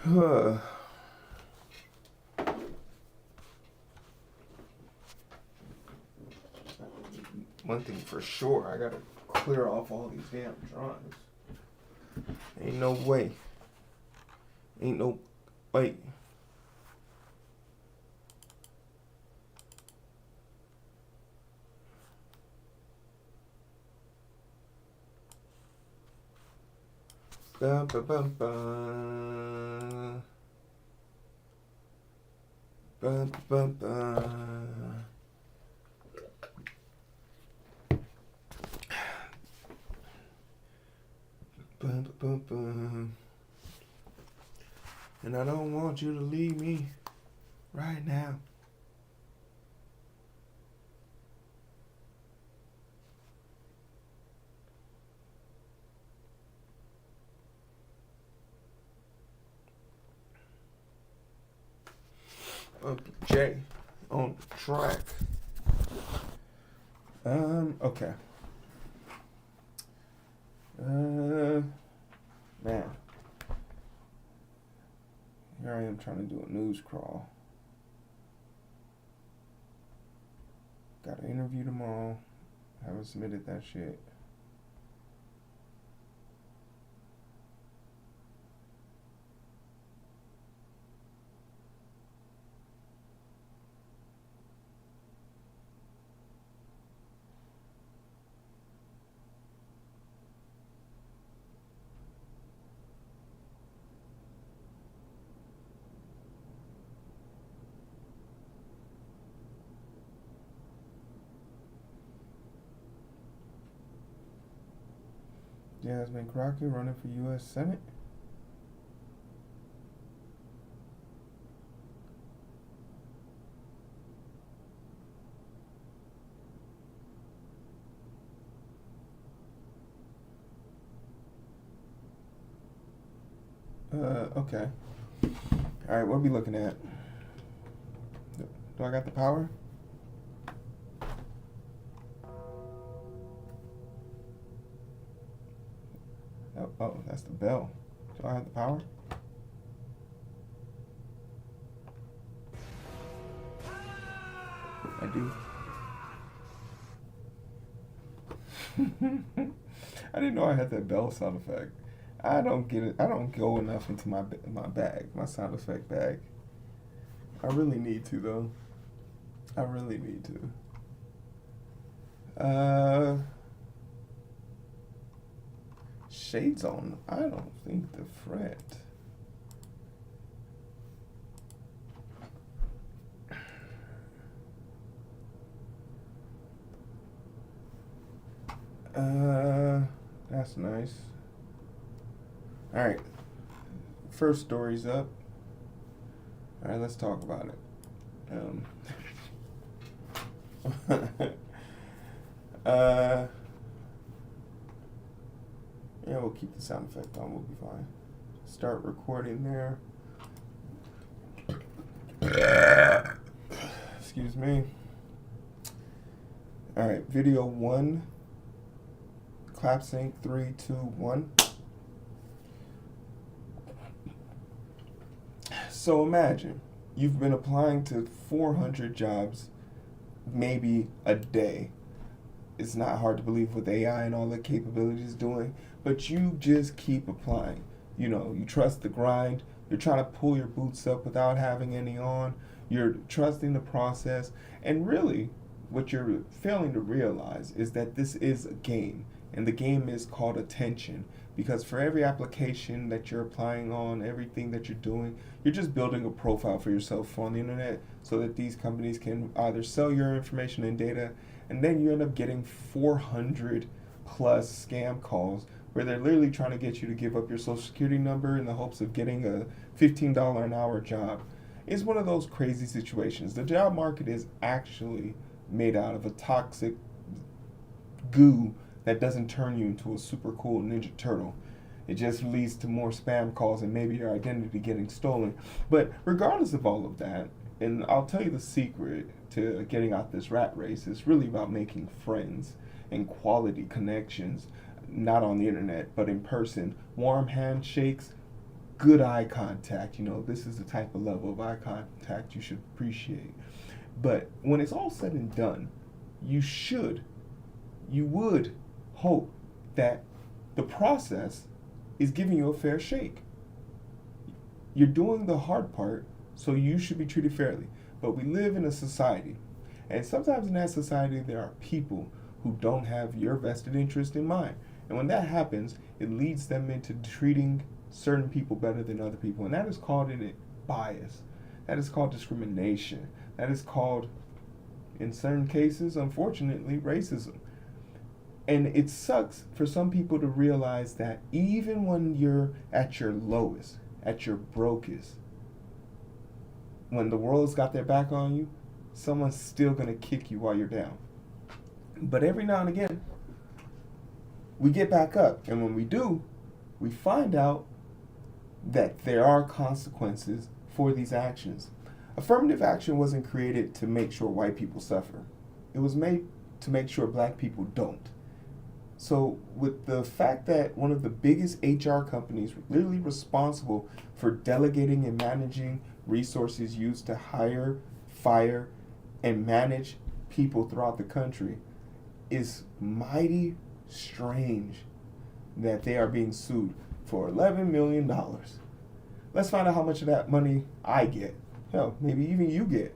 One thing for sure, I gotta clear off all these damn drawings. Ain't no way. Ain't no way. Ba ba ba ba. Ba ba ba. Ba ba ba. And I don't want you to leave me right now. J on track. Okay. Man. Here I am trying to do a news crawl. Got an interview tomorrow. Haven't submitted that shit. Jasmine Crockett running for U.S. Senate. Okay. All right, what are we looking at? Do I got the power? Oh, that's the bell. Do I have the power? I do. I didn't know I had that bell sound effect. I don't get it. I don't go enough into my bag, my sound effect bag. I really need to though. I really need to. Shades on. I don't think the fret. That's nice. All right. First story's up. All right, let's talk about it. Yeah, we'll keep the sound effect on. We'll be fine. Start recording there. Excuse me. All right, video 1. Clap sync 3, 2, 1. So imagine you've been applying to 400 jobs, maybe a day. It's not hard to believe with AI and all the capabilities doing, but you just keep applying. You know, you trust the grind. You're trying to pull your boots up without having any on. You're trusting the process. And really, what you're failing to realize is that this is a game. And the game is called attention. Because for every application that you're applying on, everything that you're doing, you're just building a profile for yourself on the internet so that these companies can either sell your information and data, and then you end up getting 400 plus scam calls where they're literally trying to get you to give up your social security number in the hopes of getting a $15 an hour job. It's one of those crazy situations. The job market is actually made out of a toxic goo that doesn't turn you into a super cool Ninja Turtle. It just leads to more spam calls and maybe your identity getting stolen. But regardless of all of that, and I'll tell you the secret to getting out this rat race, is really about making friends and quality connections, not on the internet, but in person. Warm handshakes, good eye contact. This is the type of level of eye contact you should appreciate. But when it's all said and done, you would hope that the process is giving you a fair shake. You're doing the hard part, so you should be treated fairly. But we live in a society, and sometimes in that society there are people who don't have your vested interest in mind. And when that happens, it leads them into treating certain people better than other people. And that is called bias. That is called discrimination. That is called, in certain cases, unfortunately, racism. And it sucks for some people to realize that even when you're at your lowest, at your brokest, when the world's got their back on you, someone's still going to kick you while you're down. But every now and again, we get back up. And when we do, we find out that there are consequences for these actions. Affirmative action wasn't created to make sure white people suffer. It was made to make sure black people don't. So with the fact that one of the biggest HR companies literally responsible for delegating and managing resources used to hire, fire, and manage people throughout the country is mighty strange that they are being sued for $11 million. Let's find out how much of that money I get. Hell, maybe even you get,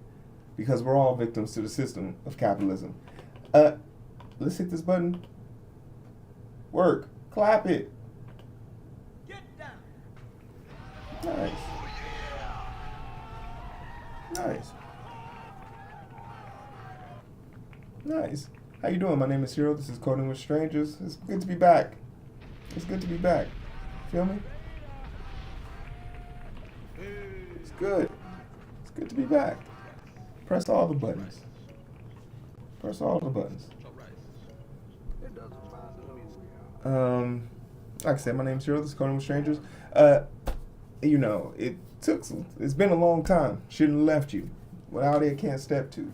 because we're all victims to the system of capitalism. Let's hit this button. Work. Clap it. Get down. Nice. Nice. Nice. How you doing? My name is Hero. This is Coding with Strangers. It's good to be back. It's good to be back. Feel me? It's good. It's good to be back. Press all the buttons. Press all the buttons. Like I said, my name's Hero. This is Coding with Strangers. It's been a long time. Shouldn't have left you. Without it, can't step two.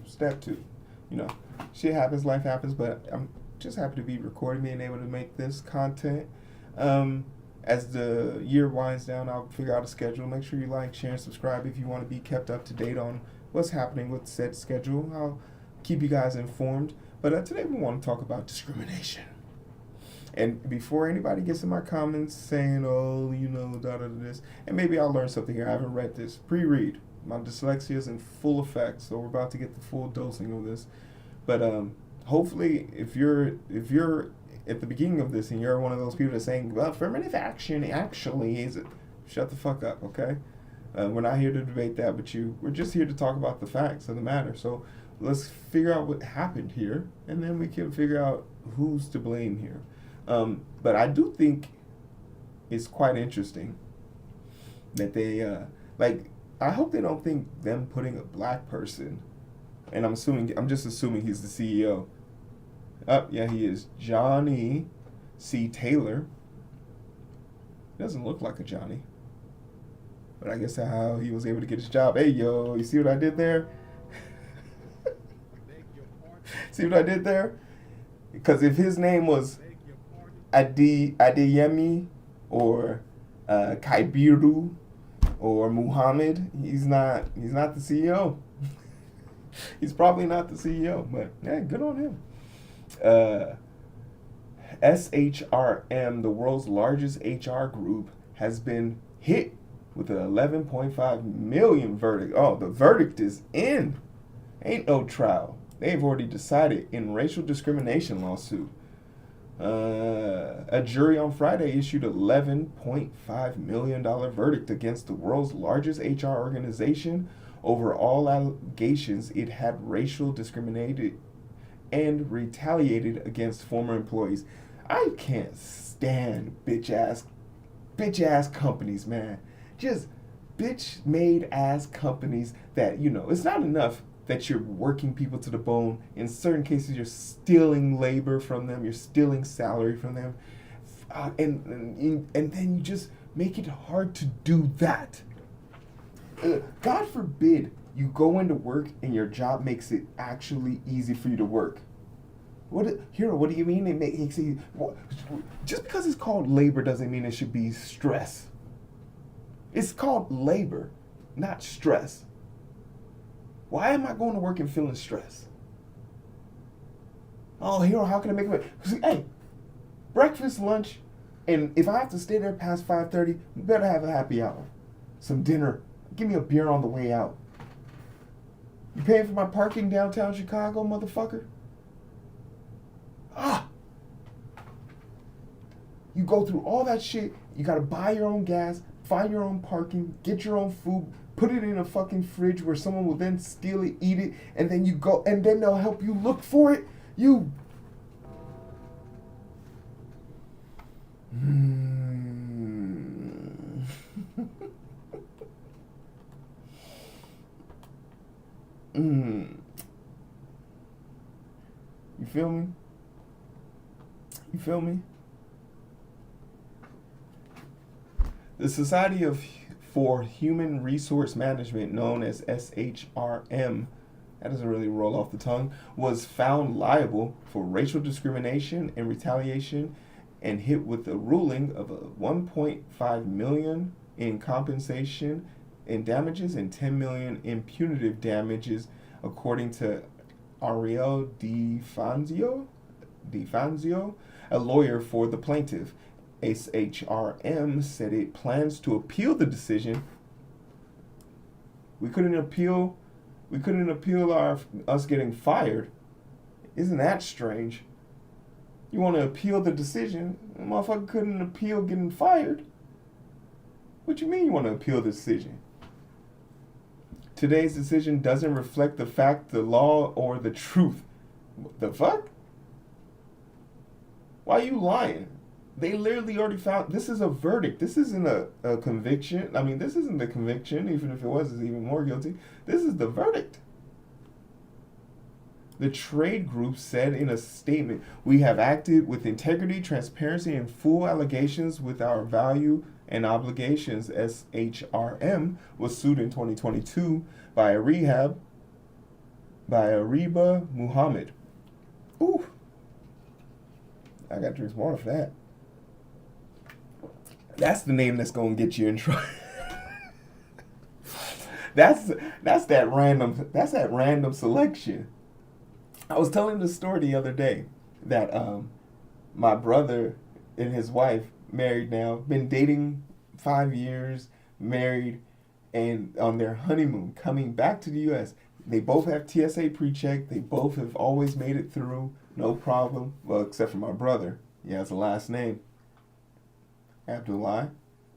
Shit happens, life happens, but I'm just happy to be recording, being able to make this content. As the year winds down, I'll figure out a schedule. Make sure you like, share, and subscribe if you want to be kept up to date on what's happening with said schedule. I'll keep you guys informed. But today we want to talk about discrimination. And before anybody gets in my comments saying, this, and maybe I'll learn something here. I haven't read this. Pre-read. My dyslexia is in full effect, so we're about to get the full dosing of this. But hopefully, if you're at the beginning of this and you're one of those people that's saying, well, affirmative action actually is it, shut the fuck up, okay? We're not here to debate that with you. We're just here to talk about the facts of the matter. So let's figure out what happened here, and then we can figure out who's to blame here. But I do think it's quite interesting that they, I hope they don't think them putting a black person, and I'm just assuming he's the CEO. Yeah, he is. Johnny C. Taylor. Doesn't look like a Johnny. But I guess that's how he was able to get his job. Hey, yo, you see what I did there? See what I did there? Because if his name was Adeyemi or Kaibiru or Muhammad, he's not the CEO. He's probably not the CEO, but yeah, good on him. SHRM, the world's largest HR group, has been hit with an $11.5 million verdict. Oh, the verdict is in. Ain't no trial. They've already decided in racial discrimination lawsuit. A jury on Friday issued an $11.5 million verdict against the world's largest HR organization over all allegations it had racial discriminated and retaliated against former employees. I can't stand bitch ass companies, man. Just bitch made ass companies that, it's not enough that you're working people to the bone. In certain cases, you're stealing labor from them. You're stealing salary from them. And then you just make it hard to do that. God forbid you go into work and your job makes it actually easy for you to work. Hero, what do you mean it makes it? Just because it's called labor doesn't mean it should be stress. It's called labor, not stress. Why am I going to work and feeling stressed? Oh, hero, how can I make it? See, hey, breakfast, lunch, and if I have to stay there past 5:30, you better have a happy hour. Some dinner. Give me a beer on the way out. You paying for my parking downtown Chicago, motherfucker? Ah! You go through all that shit. You gotta buy your own gas, find your own parking, get your own food, put it in a fucking fridge where someone will then steal it, eat it, and then you go, and then they'll help you look for it. You. You feel me? You feel me? The Society for Human Resource Management, known as SHRM, that doesn't really roll off the tongue, was found liable for racial discrimination and retaliation and hit with a ruling of $1.5 million in compensation and damages and $10 million in punitive damages, according to Ariel DeFanzio, a lawyer for the plaintiff. SHRM said it plans to appeal the decision. We couldn't appeal us getting fired. Isn't that strange? You want to appeal the decision? The motherfucker couldn't appeal getting fired. What you mean you want to appeal the decision? Today's decision doesn't reflect the fact, the law, or the truth. The fuck? Why are you lying? They literally already found, this is a verdict. This isn't a conviction. I mean, this isn't the conviction. Even if it was, it's even more guilty. This is the verdict. The trade group said in a statement, "We have acted with integrity, transparency, and full allegations with our value and obligations." SHRM was sued in 2022 by Ariba Muhammad. Ooh. I got to drink some water for that. That's the name that's gonna get you in trouble. that's that random selection. I was telling the story the other day that my brother and his wife, married now, been dating 5 years, married, and on their honeymoon, coming back to the U.S. They both have TSA pre-check. They both have always made it through, no problem. Well, except for my brother. He has a last name, Abdullah,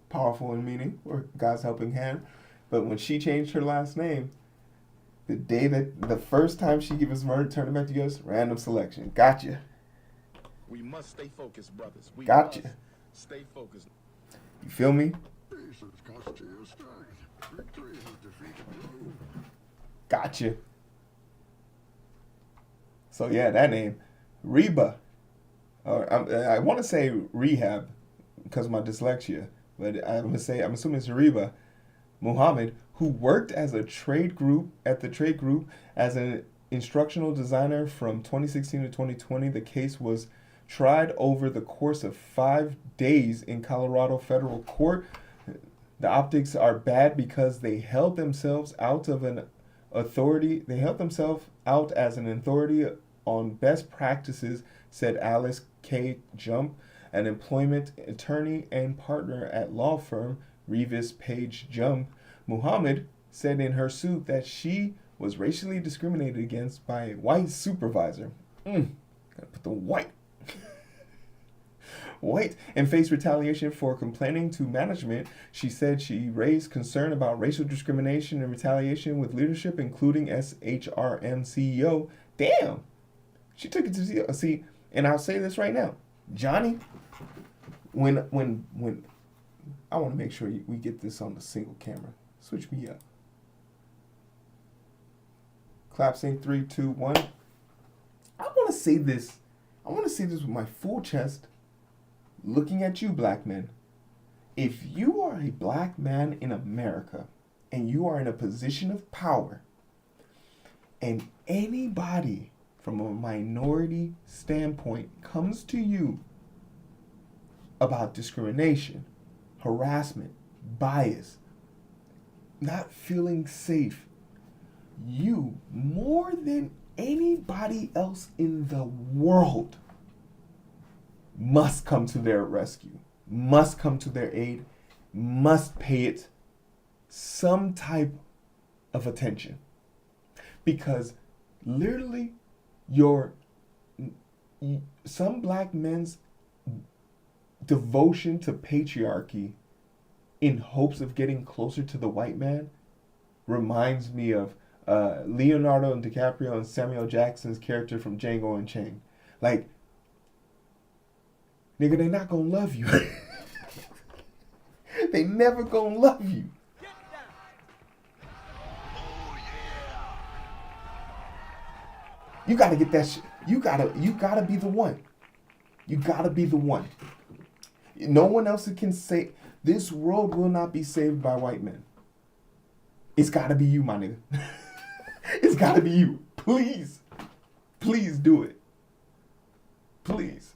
powerful in meaning, or God's helping hand. But when she changed her last name, the first time she gave us turned it back to us, random selection. Gotcha. We must stay focused, brothers. We Gotcha. must stay focused. You feel me? Gotcha. So yeah, that name, Reba. I want to say rehab because of my dyslexia, but I'm assuming it's Reba Muhammad, who worked as a trade group as an instructional designer from 2016 to 2020. The case was tried over the course of 5 days in Colorado federal court. The optics are bad because they held themselves out as an authority on best practices, said Alice K. Jump, an employment attorney and partner at law firm Revis Page Jump. Muhammad said in her suit that she was racially discriminated against by a white supervisor. Gotta put the white. And faced retaliation for complaining to management. She said she raised concern about racial discrimination and retaliation with leadership, including SHRM CEO. Damn. She took it to CEO. See, and I'll say this right now. Johnny, when I want to make sure we get this on the single camera. Switch me up. Clap, sync, 3, 2, 1. I want to say this with my full chest, looking at you, black men. If you are a black man in America and you are in a position of power, and anybody from a minority standpoint comes to you about discrimination, harassment, bias, not feeling safe, you, more than anybody else in the world, must come to their rescue, must come to their aid, must pay it some type of attention. Because literally, some black men's devotion to patriarchy in hopes of getting closer to the white man reminds me of Leonardo DiCaprio and Samuel Jackson's character from Django Unchained. Like, nigga, they not gonna love you. They never gonna love you. You gotta get that shit. You gotta be the one. You gotta be the one. No one else can say, this world will not be saved by white men. It's gotta be you, my nigga. It's gotta be you. Please. Please do it. Please.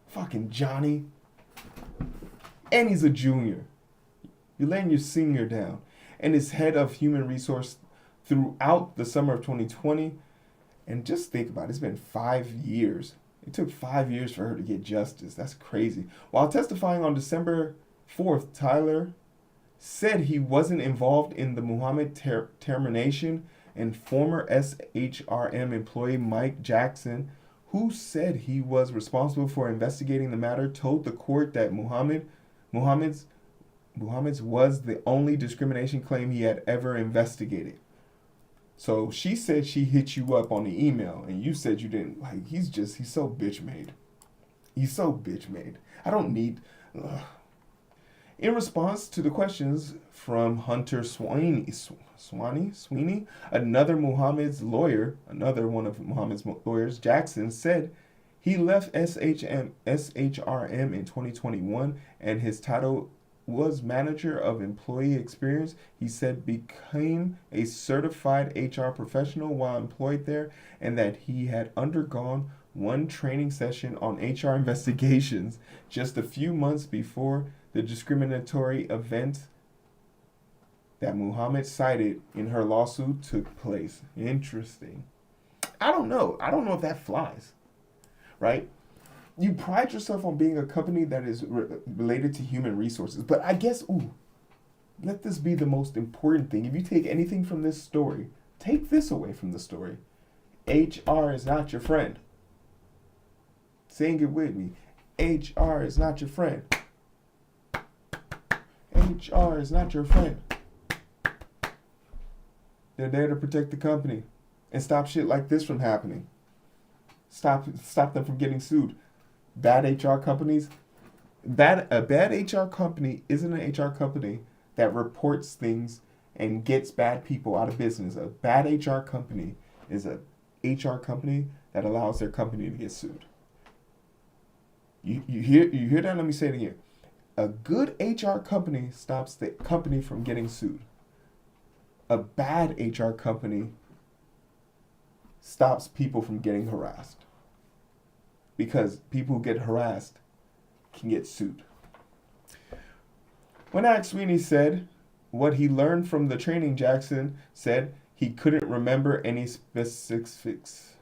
Fucking Johnny. And he's a junior. You're letting your senior down. And is head of human resource throughout the summer of 2020. And just think about it. It's been 5 years. It took 5 years for her to get justice. That's crazy. While testifying on December 4th, Tyler said he wasn't involved in the Muhammad termination, and former SHRM employee Mike Jackson, who said he was responsible for investigating the matter, told the court that Muhammad's was the only discrimination claim he had ever investigated. So she said she hit you up on the email, and you said you didn't. Like, he's so bitch made. He's so bitch made. I don't need. In response to the questions from Hunter Sweeney, another one of Muhammad's lawyers, Jackson said he left SHRM in 2021, and his title was manager of employee experience. He said became a certified HR professional while employed there, and that he had undergone one training session on HR investigations just a few months before the discriminatory event that Muhammad cited in her lawsuit took place. Interesting. I don't know if that flies, right? You pride yourself on being a company that is related to human resources, but I guess, let this be the most important thing. If you take anything from this story, take this away from the story. HR is not your friend. Saying it with me. HR is not your friend. HR is not your friend. They're there to protect the company and stop shit like this from happening. Stop them from getting sued. Bad HR companies. A bad HR company isn't an HR company that reports things and gets bad people out of business. A bad HR company is a HR company that allows their company to get sued. You hear that? Let me say it again. A good HR company stops the company from getting sued. A bad HR company stops people from getting harassed. Because people who get harassed can get sued. When Alex Sweeney said what he learned from the training, Jackson said he couldn't remember any specifics.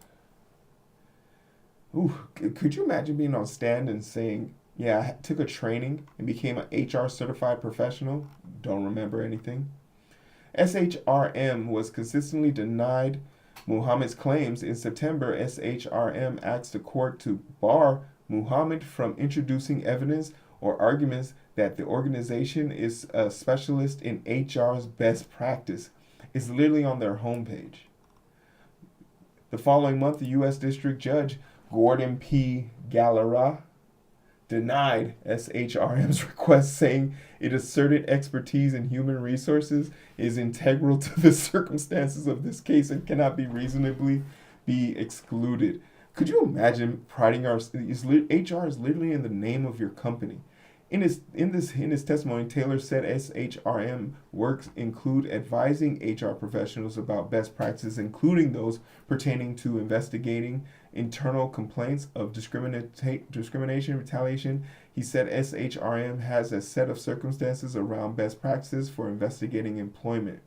Could you imagine being on stand and saying, yeah, I took a training and became an HR certified professional? Don't remember anything. SHRM was consistently denied Muhammad's claims. In September, SHRM asked the court to bar Muhammad from introducing evidence or arguments that the organization is a specialist in HR's best practice. It's literally on their homepage. The following month, the U.S. District Judge Gordon P. Gallara denied SHRM's request, saying it asserted expertise in human resources is integral to the circumstances of this case and cannot be reasonably be excluded. Could you imagine priding HR is literally in the name of your company. In his testimony, Taylor said SHRM works include advising HR professionals about best practices, including those pertaining to investigating internal complaints of discrimination, retaliation. He said SHRM has a set of circumstances around best practices for investigating employment.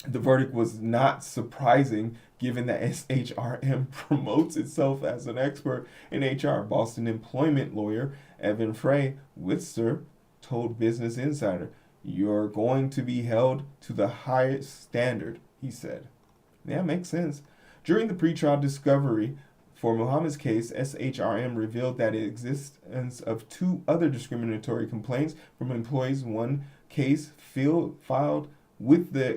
The verdict was not surprising given that SHRM promotes itself as an expert in HR. Boston employment lawyer Evan Frey Witzer told Business Insider, "You're going to be held to the highest standard," he said. Yeah, makes sense. During the pretrial discovery for Muhammad's case, SHRM revealed that the existence of 2 other discriminatory complaints from employees. One case filed with the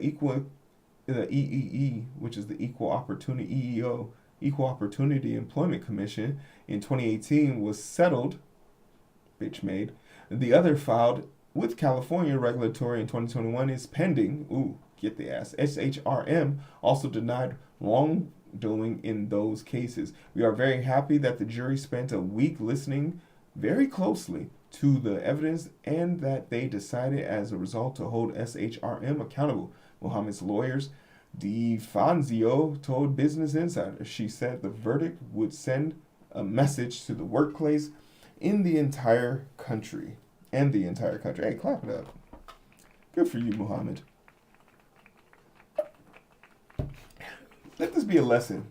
EEE, which is the Equal Opportunity Employment Commission, in 2018 was settled. Bitch made. The other filed with California Regulatory in 2021 is pending. Ooh, get the ass. SHRM also denied wrongdoing in those cases. We are very happy that the jury spent a week listening very closely to the evidence and that they decided as a result to hold SHRM accountable. Muhammad's lawyers, DeFanzio, told Business Insider. She said the verdict would send a message to the workplace in the entire country. Hey, clap it up. Good for you, Muhammad. Let this be a lesson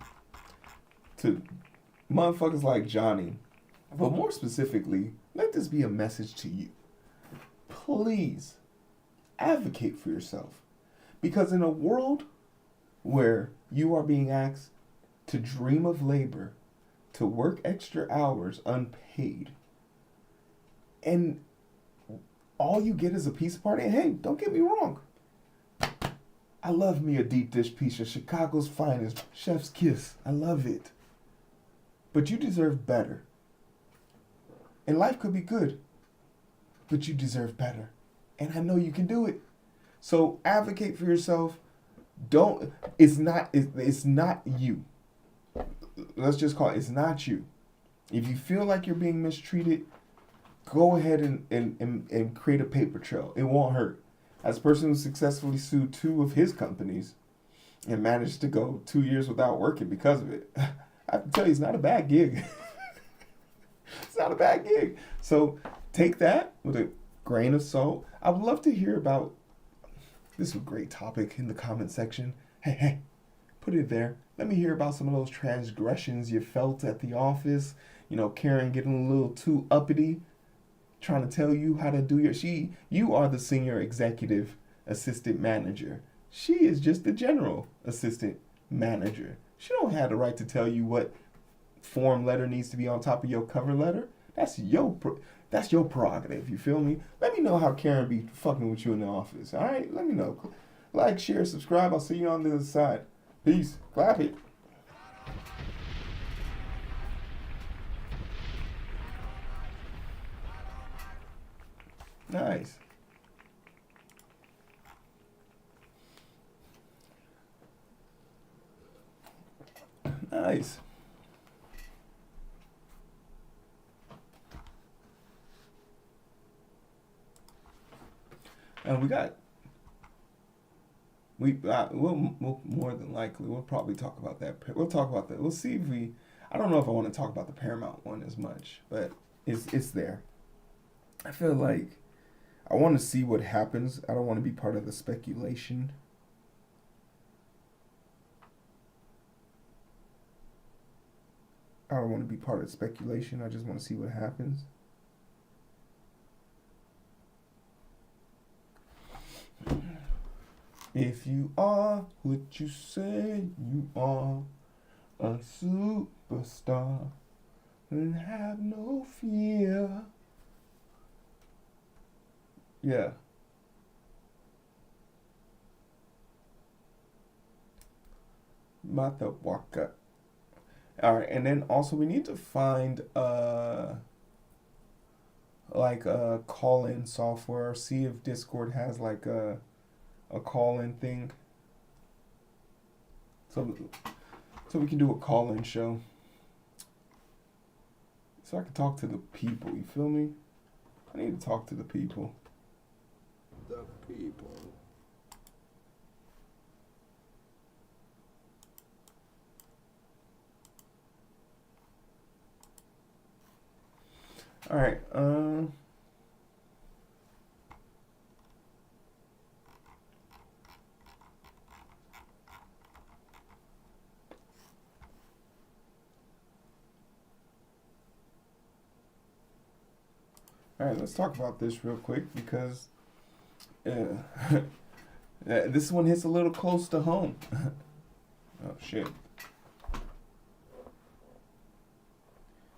to motherfuckers like Johnny. But more specifically, let this be a message to you. Please advocate for yourself. Because in a world where you are being asked to dream of labor, to work extra hours unpaid, and all you get is a pizza party, and hey, don't get me wrong, I love me a deep dish pizza, Chicago's finest, chef's kiss. I love it. But you deserve better. And life could be good, but you deserve better. And I know you can do it. So advocate for yourself. It's not you. Let's just call it, it's not you. If you feel like you're being mistreated, go ahead and create a paper trail. It won't hurt. As a person who successfully sued 2 of his companies and managed to go 2 years without working because of it, I have to tell you, it's not a bad gig. It's not a bad gig. So take that with a grain of salt. I would love to hear about, this is a great topic in the comment section. Hey, put it there. Let me hear about some of those transgressions you felt at the office. You know, Karen getting a little too uppity, trying to tell you how to do you are the senior executive assistant manager. She is just the general assistant manager. She don't have the right to tell you what form letter needs to be on top of your cover letter. That's your prerogative, you feel me? Let me know how Karen be fucking with you in the office, all right? Let me know. Like, share, subscribe. I'll see you on the other side. Peace. Clap it. Nice. Nice. And we'll more than likely, we'll probably talk about that. We'll talk about that. We'll see if I don't know if I want to talk about the Paramount one as much, but it's there. I feel like I want to see what happens. I don't want to be part of the speculation. I don't want to be part of the speculation. I just want to see what happens. If you are what you say you are, a superstar, then have no fear. Yeah. Motherfucker. Alright, and then also we need to find like a call-in software, or see if Discord has like a call-in thing. So we can do a call-in show. So I can talk to the people, you feel me? I need to talk to the people. The people. All right. All right. Let's talk about this real quick because this one hits a little close to home. Oh shit.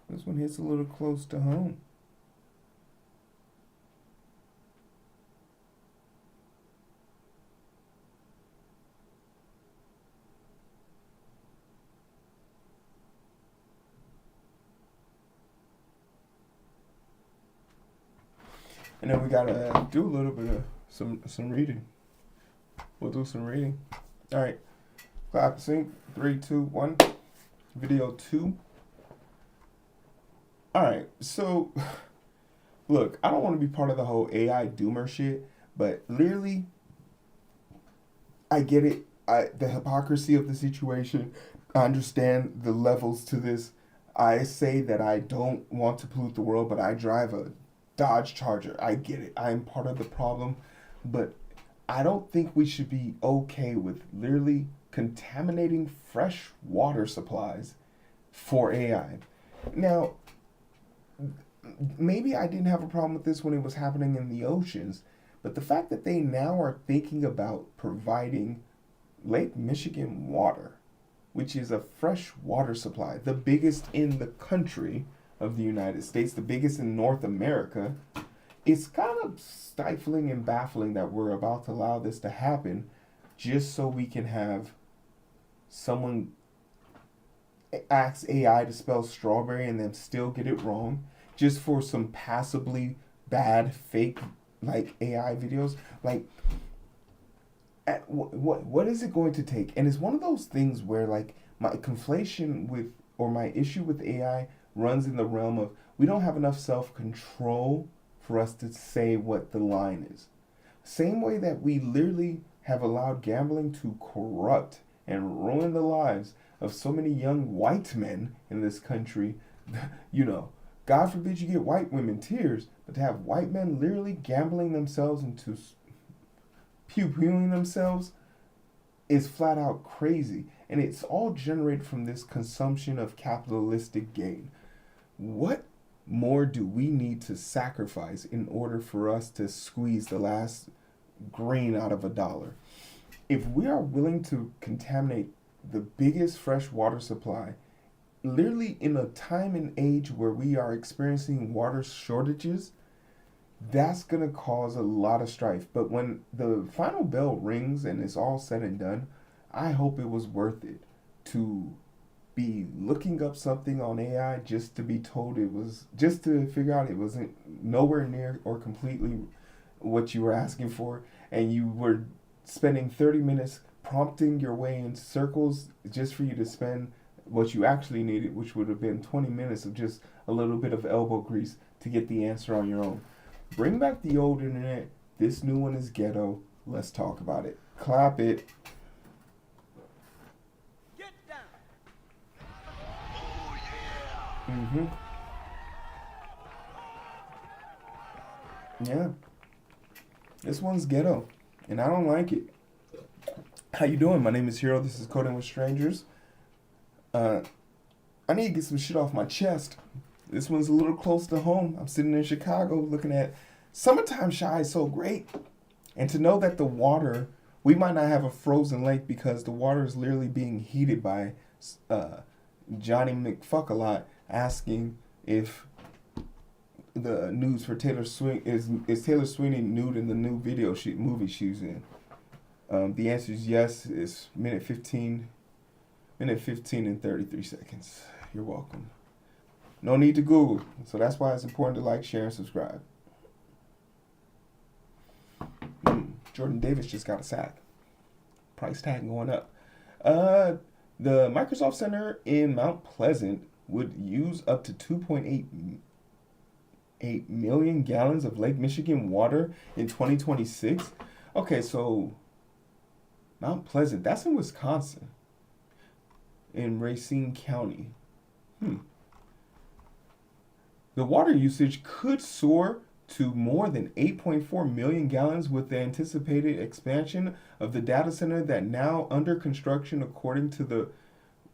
This one hits a little close to home. And then we gotta do a little bit of some reading. We'll do some reading. All right. Clap, sync. 3, 2, 1. Video 2. All right. So, look, I don't want to be part of the whole AI doomer shit, but literally, I get it. The hypocrisy of the situation. I understand the levels to this. I say that I don't want to pollute the world, but I drive a Dodge Charger. I get it. I'm part of the problem, but I don't think we should be okay with literally contaminating fresh water supplies for AI. Now, maybe I didn't have a problem with this when it was happening in the oceans, but the fact that they now are thinking about providing Lake Michigan water, which is a fresh water supply, the biggest in the country of the United States, the biggest in North America, it's kind of stifling and baffling that we're about to allow this to happen just so we can have someone ask AI to spell strawberry and then still get it wrong just for some passably bad fake like AI videos. Like what is it going to take? And it's one of those things where like my conflation with or my issue with AI runs in the realm of we don't have enough self-control for us to say what the line is. Same way that we literally have allowed gambling to corrupt and ruin the lives of so many young white men in this country. You know, God forbid you get white women tears, but to have white men literally gambling themselves into pew-pewing themselves is flat out crazy. And it's all generated from this consumption of capitalistic gain. What more do we need to sacrifice in order for us to squeeze the last grain out of a dollar? If we are willing to contaminate the biggest fresh water supply, literally in a time and age where we are experiencing water shortages, that's going to cause a lot of strife. But when the final bell rings and it's all said and done, I hope it was worth it to be looking up something on AI just to be told it was, just to figure out it wasn't nowhere near or completely what you were asking for, and you were spending 30 minutes prompting your way in circles just for you to spend what you actually needed, which would have been 20 minutes of just a little bit of elbow grease to get the answer on your own. Bring back the old internet. This new one is ghetto. Let's talk about it. Clap it. Get down. Mm-hmm. Yeah. This one's ghetto, and I don't like it. How you doing? My name is Hero. This is Coding with Strangers. I need to get some shit off my chest. This one's a little close to home. I'm sitting in Chicago looking at summertime shy is so great. And to know that the water, we might not have a frozen lake because the water is literally being heated by Johnny McFuck-a-lot asking if the nudes for Taylor Swift is Taylor Swift nude in the new movie she's in. The answer is yes. It's minute 15 and 33 seconds. You're welcome. No need to Google. So that's why it's important to like, share, and subscribe. Jordan Davis just got a sack. Price tag going up. The Microsoft Center in Mount Pleasant would use up to 2.8 million gallons of Lake Michigan water in 2026. Okay, so Mount Pleasant, that's in Wisconsin, in Racine County. The The water usage could soar to more than 8.4 million gallons with the anticipated expansion of the data center that now under construction according to the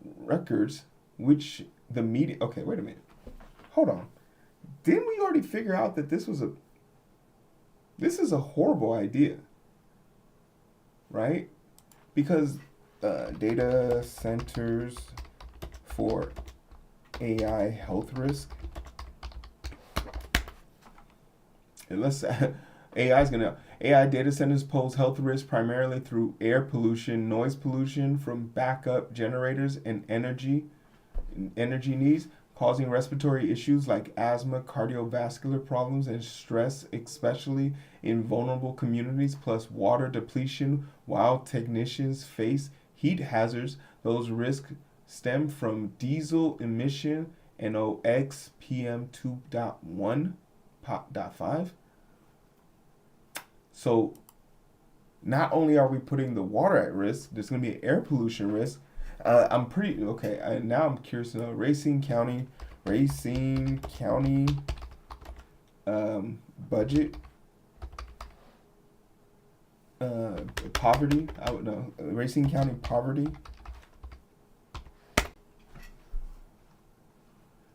records, which the media. Okay, wait a minute. Hold on. Didn't we already figure out that this is a horrible idea, right? Because data centers for AI health risk. Unless AI data centers pose health risk primarily through air pollution, noise pollution from backup generators, and energy needs, causing respiratory issues like asthma, cardiovascular problems, and stress, especially in vulnerable communities, plus water depletion while technicians face heat hazards. Those risks stem from diesel emission NOx PM 2.1.5. So not only are we putting the water at risk, there's going to be an air pollution risk. I'm pretty okay. Now I'm curious to know Racine County budget poverty. I would know Racine County poverty.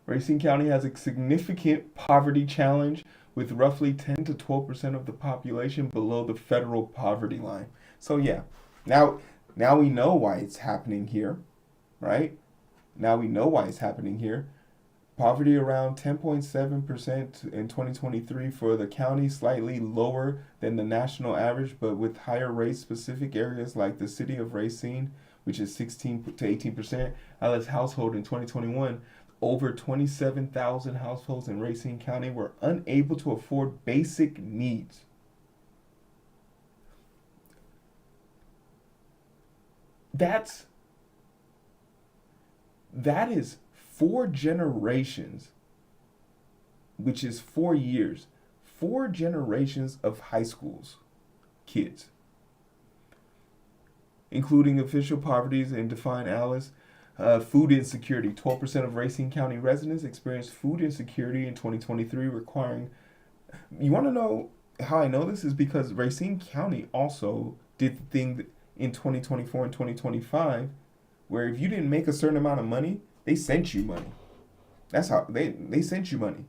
Racine County has a significant poverty challenge with roughly 10 to 12% of the population below the federal poverty line. So yeah, now we know why it's happening here, right? Now we know why it's happening here. Poverty around 10.7% in 2023 for the county, slightly lower than the national average, but with higher rates. Specific areas like the city of Racine, which is 16 to 18%, as household in 2021. Over 27,000 households in Racine County were unable to afford basic needs. That is 4 generations, which is 4 years, 4 generations of high schools kids, including official poverties and define Alice. Food insecurity. 12% of Racine County residents experienced food insecurity in 2023, requiring. You want to know how I know this? Is because Racine County also did the thing in 2024 and 2025 where if you didn't make a certain amount of money, they sent you money. That's how they sent you money.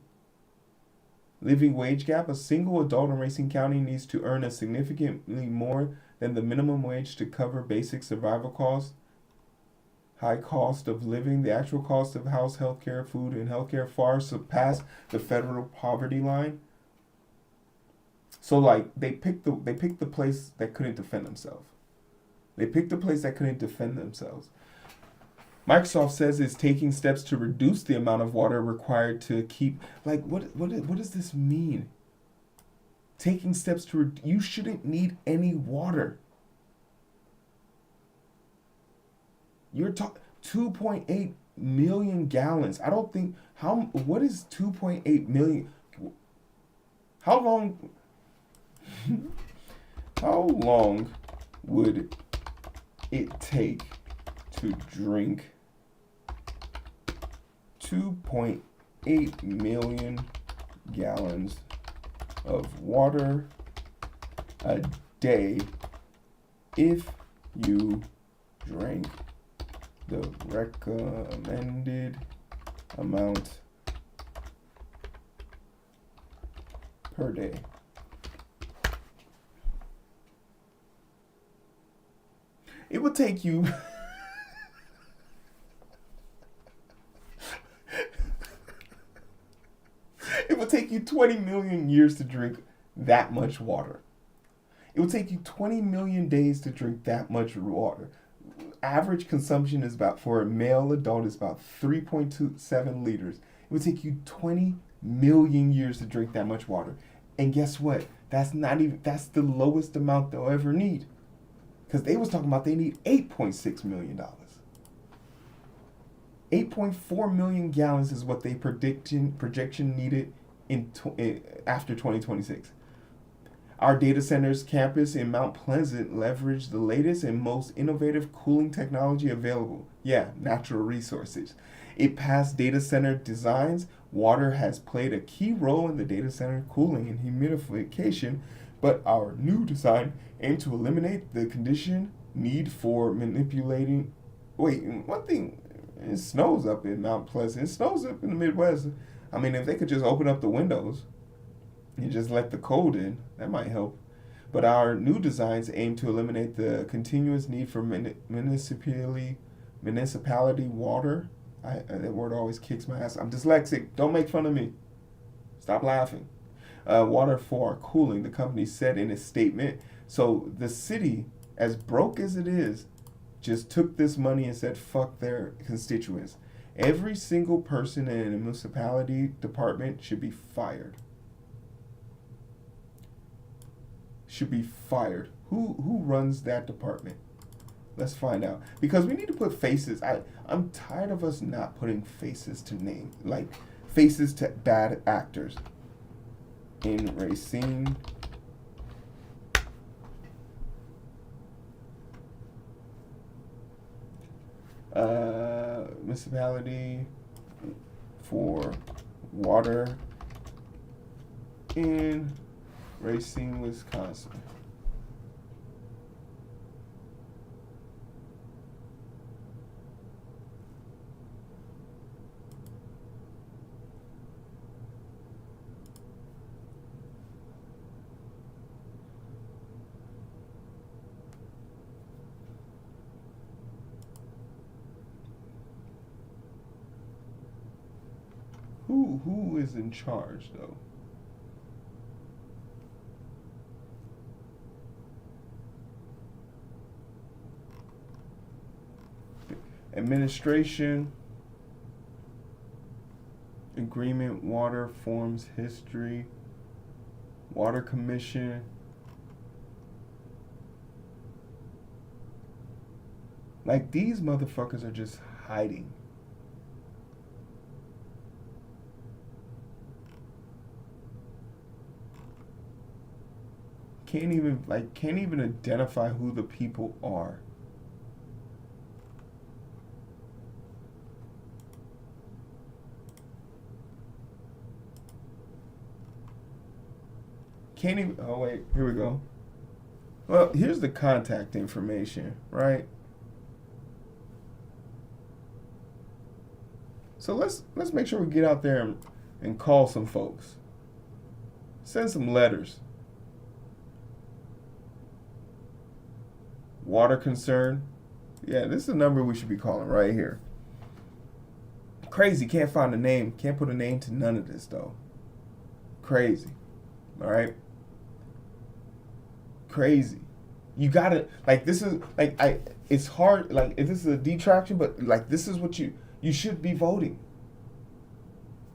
Living wage gap. A single adult in Racine County needs to earn a significantly more than the minimum wage to cover basic survival costs. High cost of living. The actual cost of house, healthcare, food, and healthcare far surpass the federal poverty line. So like they picked the place that couldn't defend themselves. Microsoft says it's taking steps to reduce the amount of water required to keep. Like what does this mean? Taking steps to you shouldn't need any water. You're talking 2.8 million gallons. I don't think what is 2.8 million? How long would it take to drink 2.8 million gallons of water a day if you drank the recommended amount per day? It would take you it would take you 20 million years to drink that much water. It would take you 20 million days to drink that much water. Average consumption is for a male adult is about 3.27 liters. It would take you 20 million years to drink that much water. And guess what? That's the lowest amount they'll ever need. Because they was talking about they need $8.6 million. 8.4 million gallons is what they projection needed after 2026. Our data centers campus in Mount Pleasant leveraged the latest and most innovative cooling technology available. Yeah, natural resources. It passed data center designs Water has played a key role in the data center cooling and humidification, but our new design aims to eliminate the condition need for manipulating. Wait, one thing, it snows up in Mount Pleasant. It snows up in the Midwest. I mean, if they could just open up the windows and just let the cold in, that might help. But our new designs aim to eliminate the continuous need for municipality water. That word always kicks my ass. I'm dyslexic. Don't make fun of me. Stop laughing. Water for our cooling, the company said in its statement. So the city, as broke as it is, just took this money and said, fuck their constituents. Every single person in a municipality department should be fired. Should be fired. Who runs that department? Let's find out. Because we need to put faces. I'm tired of us not putting faces to name. Like, faces to bad actors. In Racine. Municipality for water in Racine, Wisconsin. Who is in charge though? Administration, agreement, water, forms, history, water commission. Like, these motherfuckers are just hiding. Can't even identify who the people are. Can't even, oh wait, here we go. Well, here's the contact information, right? So let's make sure we get out there and call some folks. Send some letters. Water concern. Yeah, this is the number we should be calling right here. Crazy, can't find a name. Can't put a name to none of this though. Crazy. All right. Crazy. You gotta, like, this is, like, it's hard, like, if this is a detraction, but, like, this is what you should be voting.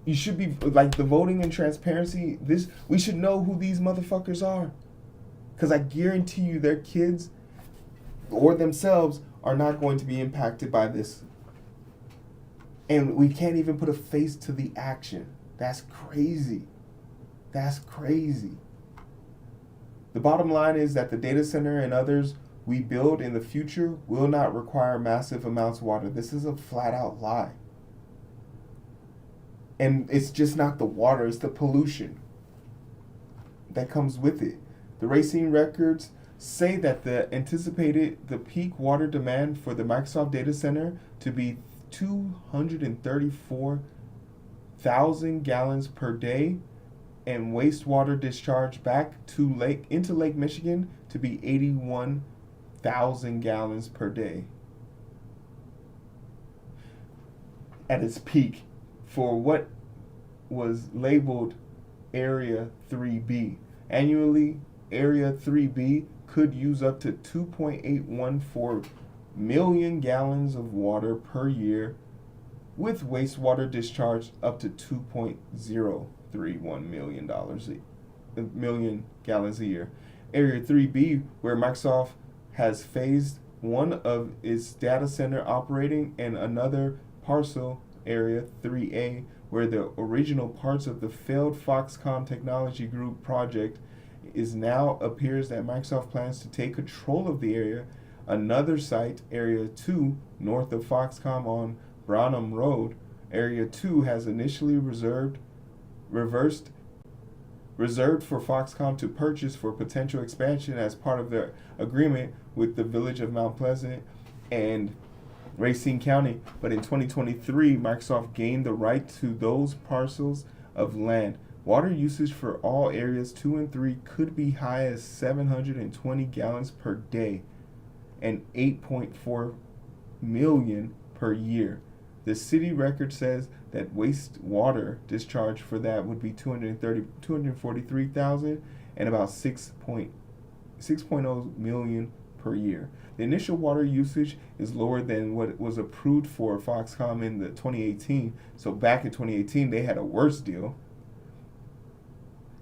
You should be, like, the voting and transparency, we should know who these motherfuckers are. Because I guarantee you their kids or themselves are not going to be impacted by this. And we can't even put a face to the action. That's crazy. That's crazy. The bottom line is that the data center and others we build in the future will not require massive amounts of water. This is a flat out lie. And it's just not the water, it's the pollution that comes with it. The Racine records say that the peak water demand for the Microsoft data center to be 234,000 gallons per day, and wastewater discharge back into Lake Michigan to be 81,000 gallons per day. At its peak for what was labeled Area 3B. Annually, Area 3B could use up to 2.814 million gallons of water per year, with wastewater discharge up to 2.031 million gallons a year. Area 3B, where Microsoft has phased one of its data center operating, and another parcel, Area 3A, where the original parts of the failed Foxconn Technology Group project is now appears that Microsoft plans to take control of the area. Another site, Area 2, north of Foxconn on Branham Road, Area 2 has initially reversed reserved for Foxconn to purchase for potential expansion as part of their agreement with the village of Mount Pleasant and Racine County. But in 2023, Microsoft gained the right to those parcels of land. Water usage for all areas 2 and 3 could be high as 720 gallons per day and 8.4 million per year. The city record says that wastewater discharge for that would be 243,000 and about 6.0 million per year. The initial water usage is lower than what was approved for Foxconn in the 2018. So back in 2018, they had a worse deal.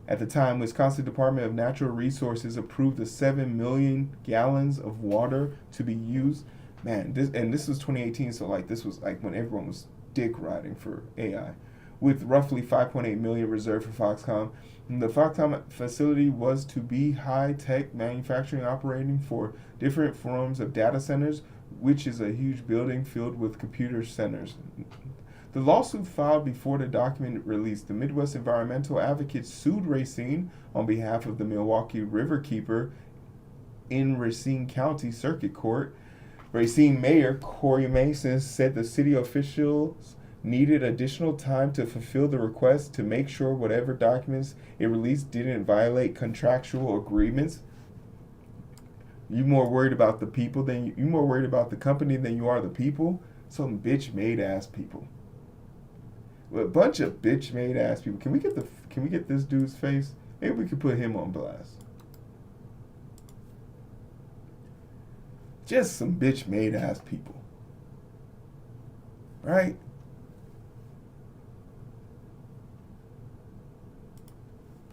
At the time, Wisconsin Department of Natural Resources approved the 7 million gallons of water to be used. Man, this was 2018, so like this was like when everyone was dick riding for AI, with roughly 5.8 million reserved for Foxconn. And the Foxconn facility was to be high-tech manufacturing operating for different forms of data centers, which is a huge building filled with computer centers. The lawsuit filed before the document released. The Midwest environmental advocates sued Racine on behalf of the Milwaukee Riverkeeper in Racine County Circuit Court. Racine Mayor Corey Mason said the city officials needed additional time to fulfill the request to make sure whatever documents it released didn't violate contractual agreements. You more worried about the people than you more worried about the company than you are the people. Some bitch made ass people. A bunch of bitch made ass people. Can we get this dude's face? Maybe we could put him on blast. Just some bitch made ass people. Right?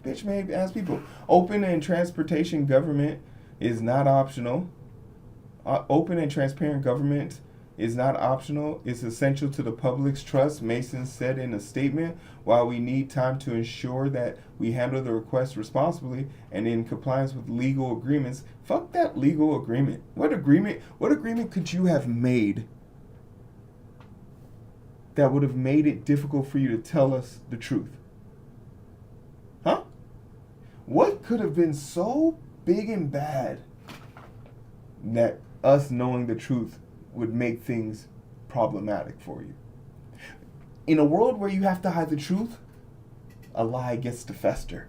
Bitch made ass people. Open and transportation government is not optional. Open and transparent government is not optional. It's essential to the public's trust, Mason said in a statement. While we need time to ensure that we handle the request responsibly and in compliance with legal agreements, fuck that legal agreement. What agreement could you have made that would have made it difficult for you to tell us the truth? Huh? What could have been so big and bad that us knowing the truth would make things problematic for you? In a world where you have to hide the truth, a lie gets to fester.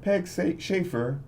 Peg Schaefer,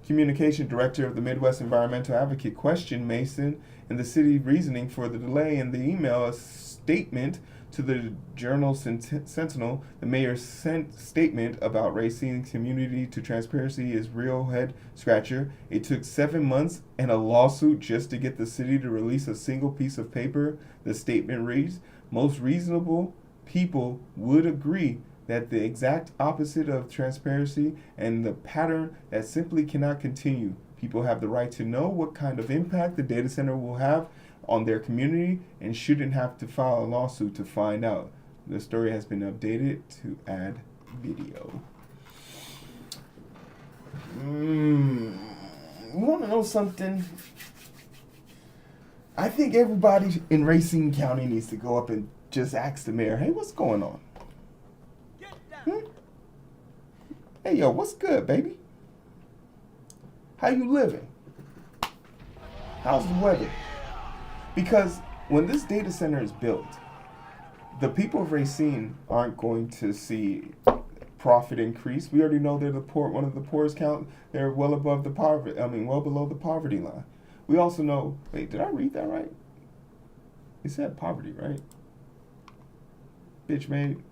communication director of the Midwest Environmental Advocate, questioned Mason and the city's reasoning for the delay. In the email, a statement to the Journal Sentinel, the mayor's statement about Racine community to transparency is real head scratcher. It took 7 months and a lawsuit just to get the city to release a single piece of paper. The statement reads, most reasonable people would agree that the exact opposite of transparency and the pattern that simply cannot continue. People have the right to know what kind of impact the data center will have on their community and shouldn't have to file a lawsuit to find out. The story has been updated to add video. You want to know something? I think everybody in Racine County needs to go up and just ask the mayor, hey, what's going on? Hey, yo, what's good, baby? How you living? How's the weather? Because when this data center is built, the people of Racine aren't going to see profit increase. We already know they're one of the poorest count. They're well above the poverty. Well below the poverty line. We also know. Wait, did I read that right? It said poverty, right? Bitch made.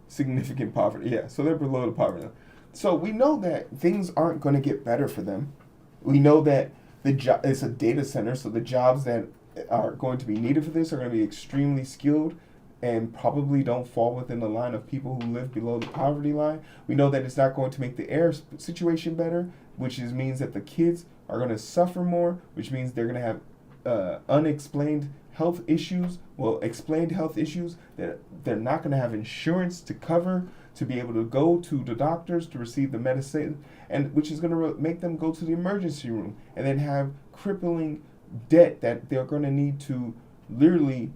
Significant poverty. Yeah, so they're below the poverty line. So we know that things aren't going to get better for them. We know that it's a data center, so the jobs that are going to be needed for this are going to be extremely skilled and probably don't fall within the line of people who live below the poverty line. We know that it's not going to make the air situation better, which means that the kids are going to suffer more, which means they're going to have unexplained health issues, explained health issues that they're not going to have insurance to cover, to be able to go to the doctors to receive the medicine, and which is going to make them go to the emergency room and then have crippling debt that they're going to need to literally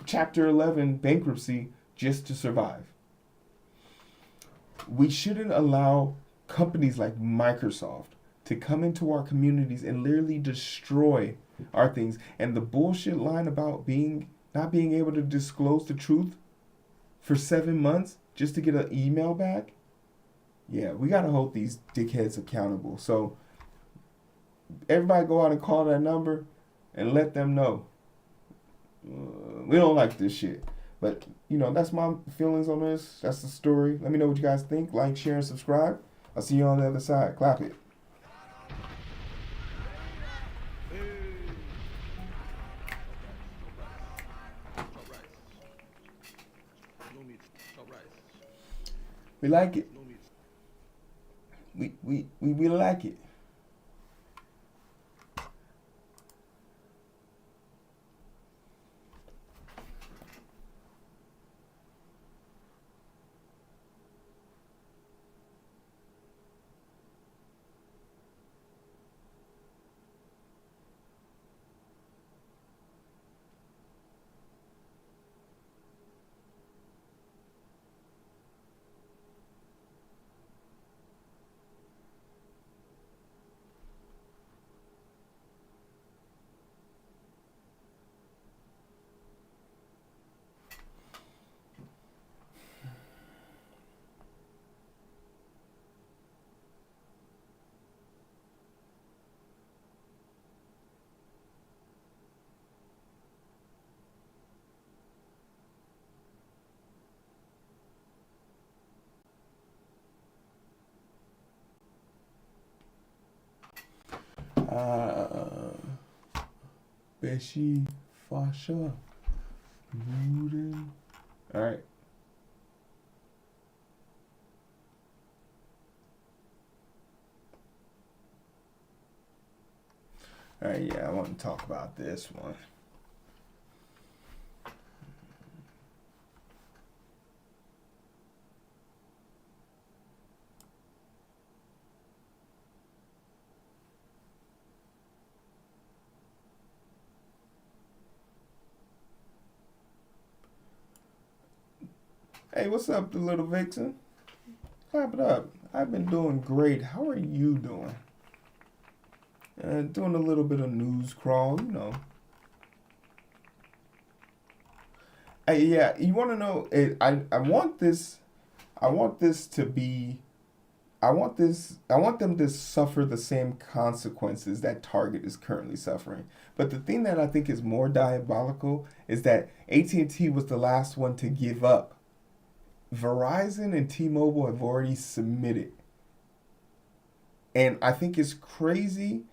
Chapter 11 bankruptcy just to survive. We shouldn't allow companies like Microsoft to come into our communities and literally destroy our things. And the bullshit line about not being able to disclose the truth for 7 months just to get an email back. Yeah, we gotta hold these dickheads accountable. So everybody go out and call that number and let them know. We don't like this shit. But, that's my feelings on this. That's the story. Let me know what you guys think. Like, share, and subscribe. I'll see you on the other side. Clap it. We like it. We like it. Beshi Fasha Muden. Alright. Alright, yeah, I want to talk about this one. Hey, what's up, the little vixen? Clap it up. I've been doing great. How are you doing? Doing a little bit of news crawl, Hey, yeah, you want to know? I want this. I want this to be. I want them to suffer the same consequences that Target is currently suffering. But the thing that I think is more diabolical is that AT&T was the last one to give up. Verizon and T-Mobile have already submitted. And I think it's crazy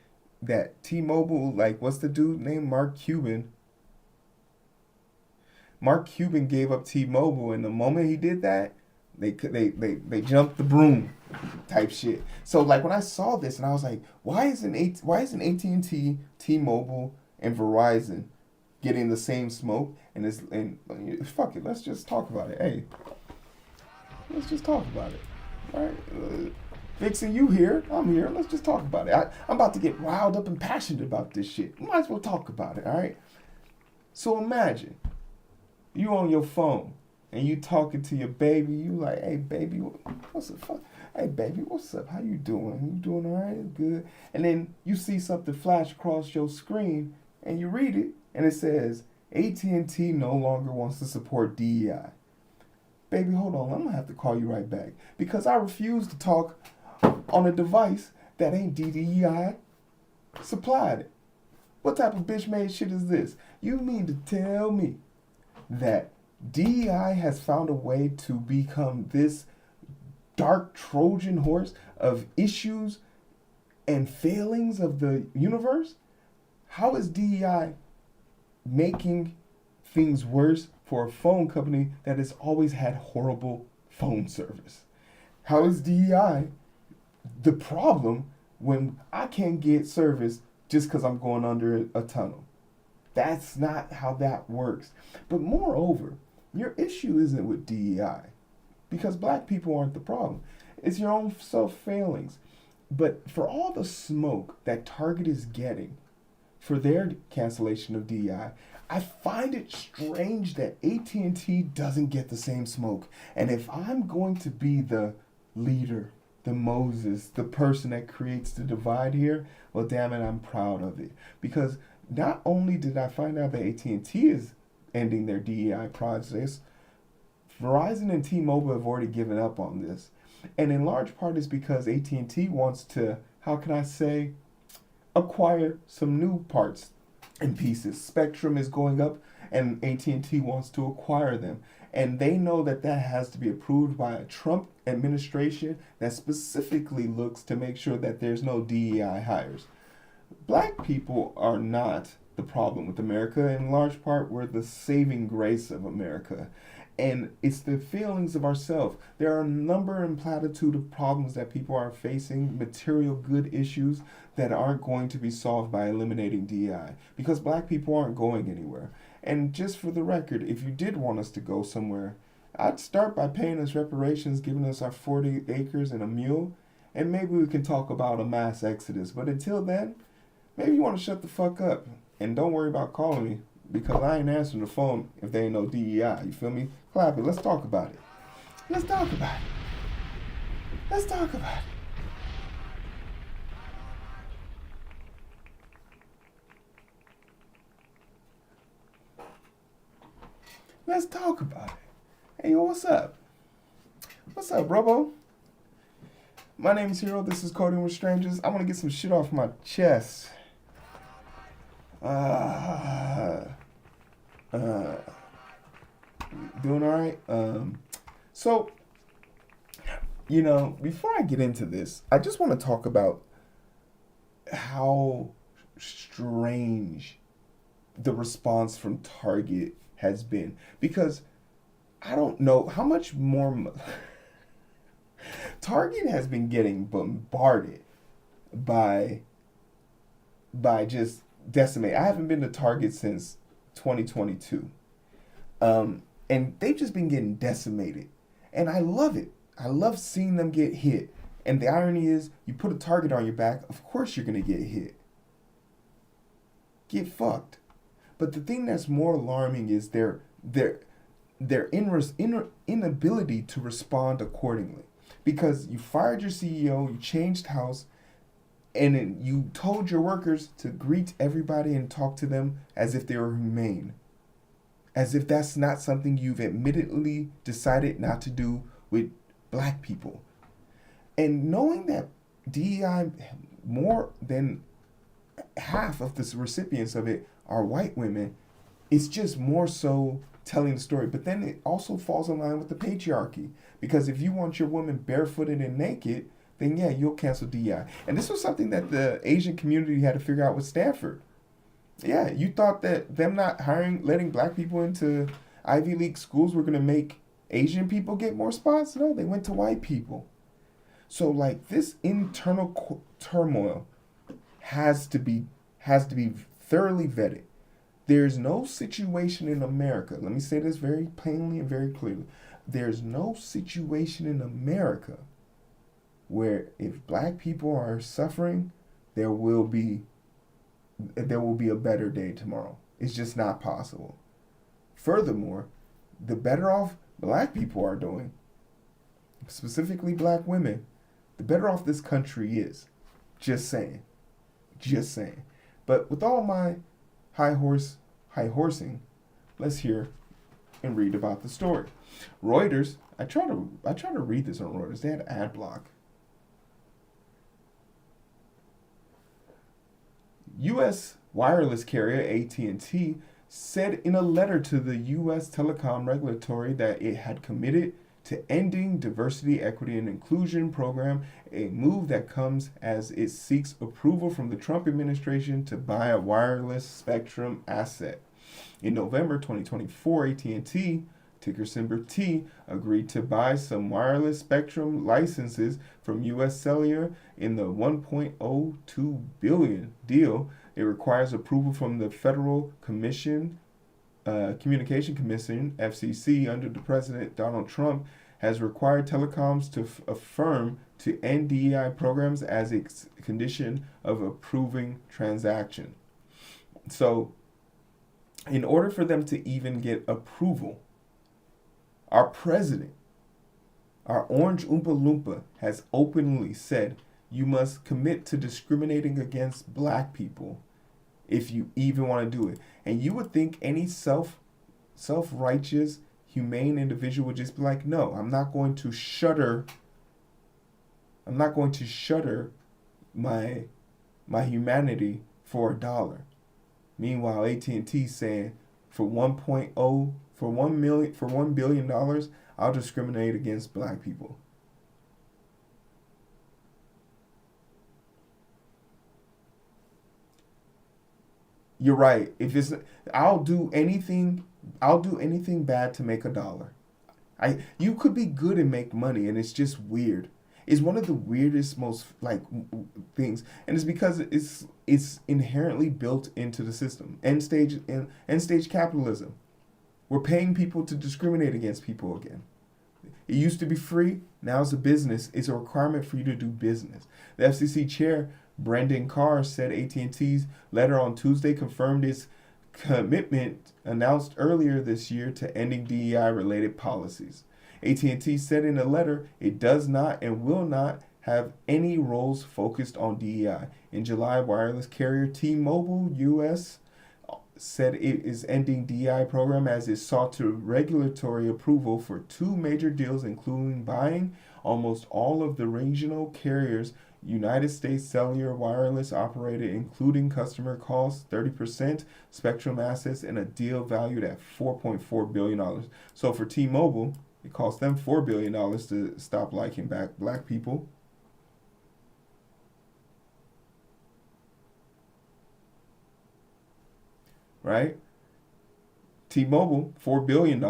that T-Mobile, what's the dude named Mark Cuban? Mark Cuban gave up T-Mobile, and the moment he did that, they jumped the broom type shit. So when I saw this, and I was like, why isn't AT&T, T-Mobile, and Verizon getting the same smoke? And fuck it, let's just talk about it. Hey. Let's just talk about it. All right? Vixen, you here. I'm here. Let's just talk about it. I'm about to get riled up and passionate about this shit. Might as well talk about it, all right? So imagine you on your phone and you talking to your baby. You like, hey, baby, what's up? Hey, baby, what's up? How you doing? You doing all right? Good. And then you see something flash across your screen and you read it and it says, AT&T no longer wants to support DEI. Baby, hold on. I'm going to have to call you right back because I refuse to talk on a device that ain't DEI supplied. What type of bitch made shit is this? You mean to tell me that DEI has found a way to become this dark Trojan horse of issues and failings of the universe? How is DEI making things worse for a phone company that has always had horrible phone service? How is DEI the problem when I can't get service just because I'm going under a tunnel. That's not how that works. But moreover, your issue isn't with DEI because black people aren't the problem. It's your own self failings. But for all the smoke that Target is getting for their cancellation of DEI, I find it strange that AT&T doesn't get the same smoke. And if I'm going to be the leader, the Moses, the person that creates the divide here, well, damn it, I'm proud of it. Because not only did I find out that AT&T is ending their DEI process, Verizon and T-Mobile have already given up on this. And in large part is because AT&T wants to, how can I say, acquire some new parts and pieces. Spectrum is going up and AT&T wants to acquire them. And they know that that has to be approved by a Trump administration that specifically looks to make sure that there's no DEI hires. Black people are not the problem with America. In large part, we're the saving grace of America. And it's the feelings of ourselves. There are a number and platitude of problems that people are facing, material good issues that aren't going to be solved by eliminating DEI because black people aren't going anywhere. And just for the record, if you did want us to go somewhere, I'd start by paying us reparations, giving us our 40 acres and a mule, and maybe we can talk about a mass exodus. But until then, maybe you want to shut the fuck up and don't worry about calling me because I ain't answering the phone if there ain't no DEI. You feel me? Clap it. Let's talk about it. Let's talk about it. Let's talk about it. Let's talk about it. Hey, yo, what's up? What's up, Robo? My name is Hero. This is Coding with Strangers. I want to get some shit off my chest. Doing all right? So, before I get into this, I just want to talk about how strange the response from Target has been. Because I don't know how much more... Target has been getting bombarded by just decimate. I haven't been to Target since 2022. And they've just been getting decimated. And I love it. I love seeing them get hit. And the irony is, you put a target on your back, of course you're going to get hit. Get fucked. But the thing that's more alarming is their inability to respond accordingly. Because you fired your CEO, you changed house, and then you told your workers to greet everybody and talk to them as if they were humane. As if that's not something you've admittedly decided not to do with black people. And knowing that DEI, more than half of the recipients of it are white women, it's just more so telling the story. But then it also falls in line with the patriarchy. Because if you want your woman barefooted and naked, then yeah, you'll cancel DEI. And this was something that the Asian community had to figure out with Stanford. Yeah, you thought that them not letting black people into Ivy League schools were going to make Asian people get more spots? No, they went to white people. So like this internal turmoil has to be thoroughly vetted. There's no situation in America, let me say this very plainly and very clearly. There's no situation in America where if black people are suffering, there will be a better day tomorrow. It's just not possible. Furthermore, the better off black people are doing, specifically black women, the better off this country is. Just saying. Just saying. But with all my high horsing, let's hear and read about the story. Reuters, I try to read this on Reuters. They had ad block. U.S. wireless carrier AT&T said in a letter to the U.S. telecom regulatory that it had committed to ending diversity, equity, and inclusion program, a move that comes as it seeks approval from the Trump administration to buy a wireless spectrum asset. In November 2024, AT&T, ticker symbol T, agreed to buy some wireless spectrum licenses from U.S. Cellular in the $1.02 billion deal It requires approval from the Federal Communication Commission, FCC, under the President Donald Trump, has required telecoms to affirm to end DEI programs as a condition of approving transaction. So, in order for them to even get approval, our president, our orange Oompa Loompa, has openly said you must commit to discriminating against black people if you even want to do it. And you would think any self-righteous, humane individual would just be like, no, I'm not going to shutter my humanity for $1. Meanwhile, AT&T saying for $1 billion, I'll discriminate against black people. You're right. If it's, I'll do anything bad to make $1. You could be good and make money, and it's just weird. It's one of the weirdest, most things, and it's because it's inherently built into the system. End stage capitalism. We're paying people to discriminate against people again. It used to be free. Now it's a business. It's a requirement for you to do business. The FCC chair, Brendan Carr, said AT&T's letter on Tuesday confirmed its commitment announced earlier this year to ending DEI-related policies. AT&T said in a letter it does not and will not have any roles focused on DEI. In July, wireless carrier T-Mobile US said it is ending DEI program as it sought to regulatory approval for 2 major deals, including buying almost all of the regional carriers United States cellular wireless operated, including customer costs, 30%, spectrum assets, and a deal valued at $4.4 billion. So for T-Mobile, it cost them $4 billion to stop liking black people. Right? T-Mobile, $4 billion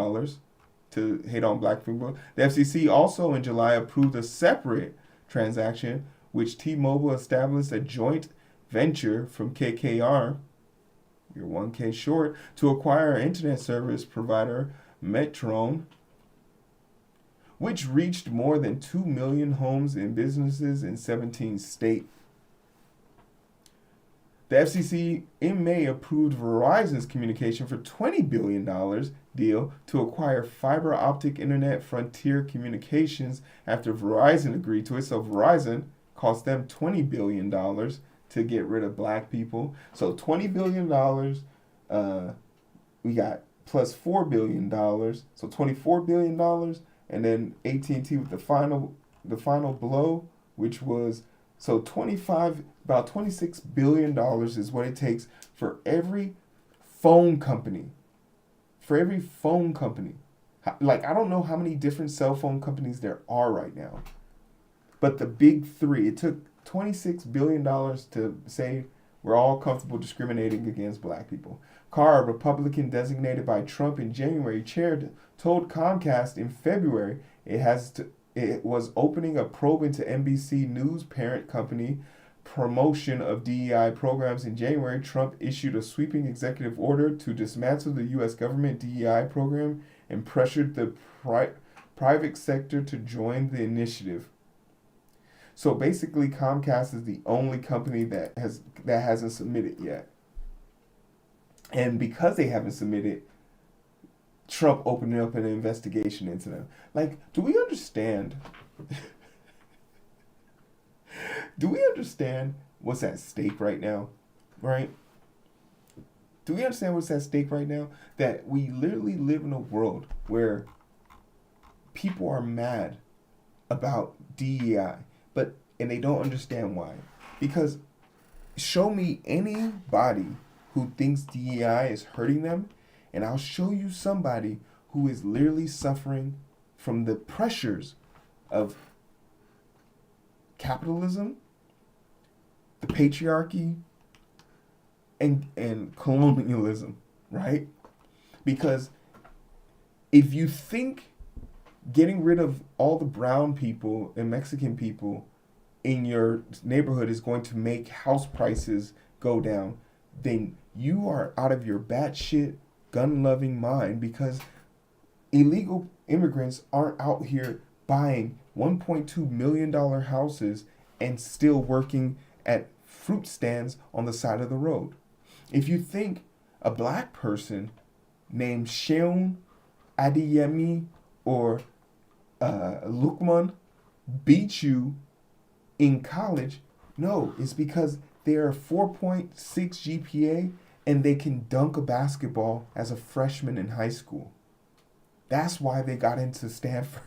to hate on black people. The FCC also in July approved a separate transaction which T-Mobile established a joint venture from KKR, you're 1K short, to acquire internet service provider Metron, which reached more than 2 million homes and businesses in 17 states. The FCC in May approved Verizon's communication for $20 billion deal to acquire fiber optic internet Frontier Communications after Verizon agreed to it. So Verizon cost them $20 billion to get rid of black people. So $20 billion, we got plus $4 billion, so $24 billion, and then AT&T with the final blow, which was so about $26 billion is what it takes for every phone company. Like, I don't know how many different cell phone companies there are right now. But the big 3, it took $26 billion to say we're all comfortable discriminating against black people. Carr, a Republican designated by Trump in January, told Comcast in February it was opening a probe into NBC News parent company promotion of DEI programs. In January, Trump issued a sweeping executive order to dismantle the U.S. government DEI program and pressured the private sector to join the initiative. So basically, Comcast is the only company that hasn't submitted yet. And because they haven't submitted, Trump opened up an investigation into them. Like, do we understand? Do we understand what's at stake right now? Right? Do we understand what's at stake right now? That we literally live in a world where people are mad about DEI. And they don't understand why. Because show me anybody who thinks DEI is hurting them, and I'll show you somebody who is literally suffering from the pressures of capitalism, the patriarchy, and colonialism, right? Because if you think getting rid of all the brown people and Mexican people in your neighborhood is going to make house prices go down, then you are out of your batshit gun-loving mind, because illegal immigrants aren't out here buying $1.2 million houses and still working at fruit stands on the side of the road. If you think a black person named Sheun Adeyemi or Lukman beat you in college, no, it's because they're a 4.6 GPA and they can dunk a basketball as a freshman in high school. That's why they got into Stanford.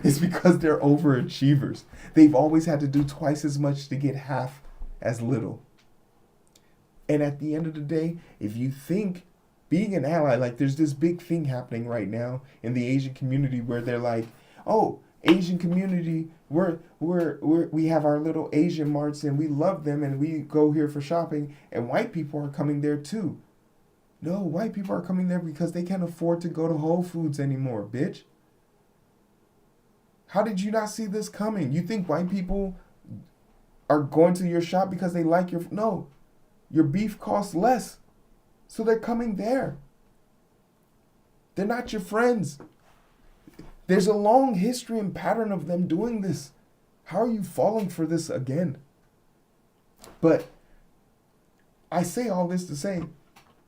It's because they're overachievers. They've always had to do twice as much to get half as little. And at the end of the day, if you think being an ally, like there's this big thing happening right now in the Asian community where they're like, oh, Asian community, we have our little Asian marts and we love them and we go here for shopping, and white people are coming there too. No, white people are coming there because they can't afford to go to Whole Foods anymore, bitch. How did you not see this coming? You think white people are going to your shop because they like your... No. Your beef costs less. So they're coming there. They're not your friends. There's a long history and pattern of them doing this. How are you falling for this again? But I say all this to say,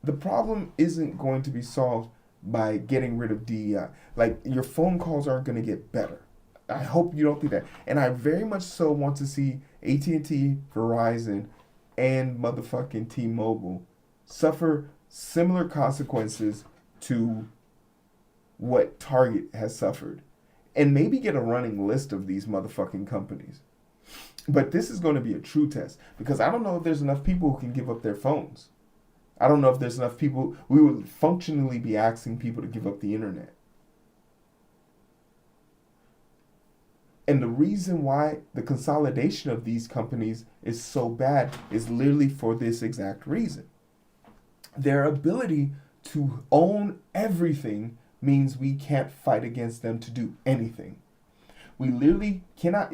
the problem isn't going to be solved by getting rid of DEI. Like, your phone calls aren't going to get better. I hope you don't think that. And I very much so want to see AT&T, Verizon, and motherfucking T-Mobile suffer similar consequences to what Target has suffered. And maybe get a running list of these motherfucking companies. But this is going to be a true test, because I don't know if there's enough people who can give up their phones. I don't know if there's enough people. We would functionally be asking people to give up the internet. And the reason why the consolidation of these companies is so bad is literally for this exact reason. Their ability to own everything means we can't fight against them to do anything. We literally cannot.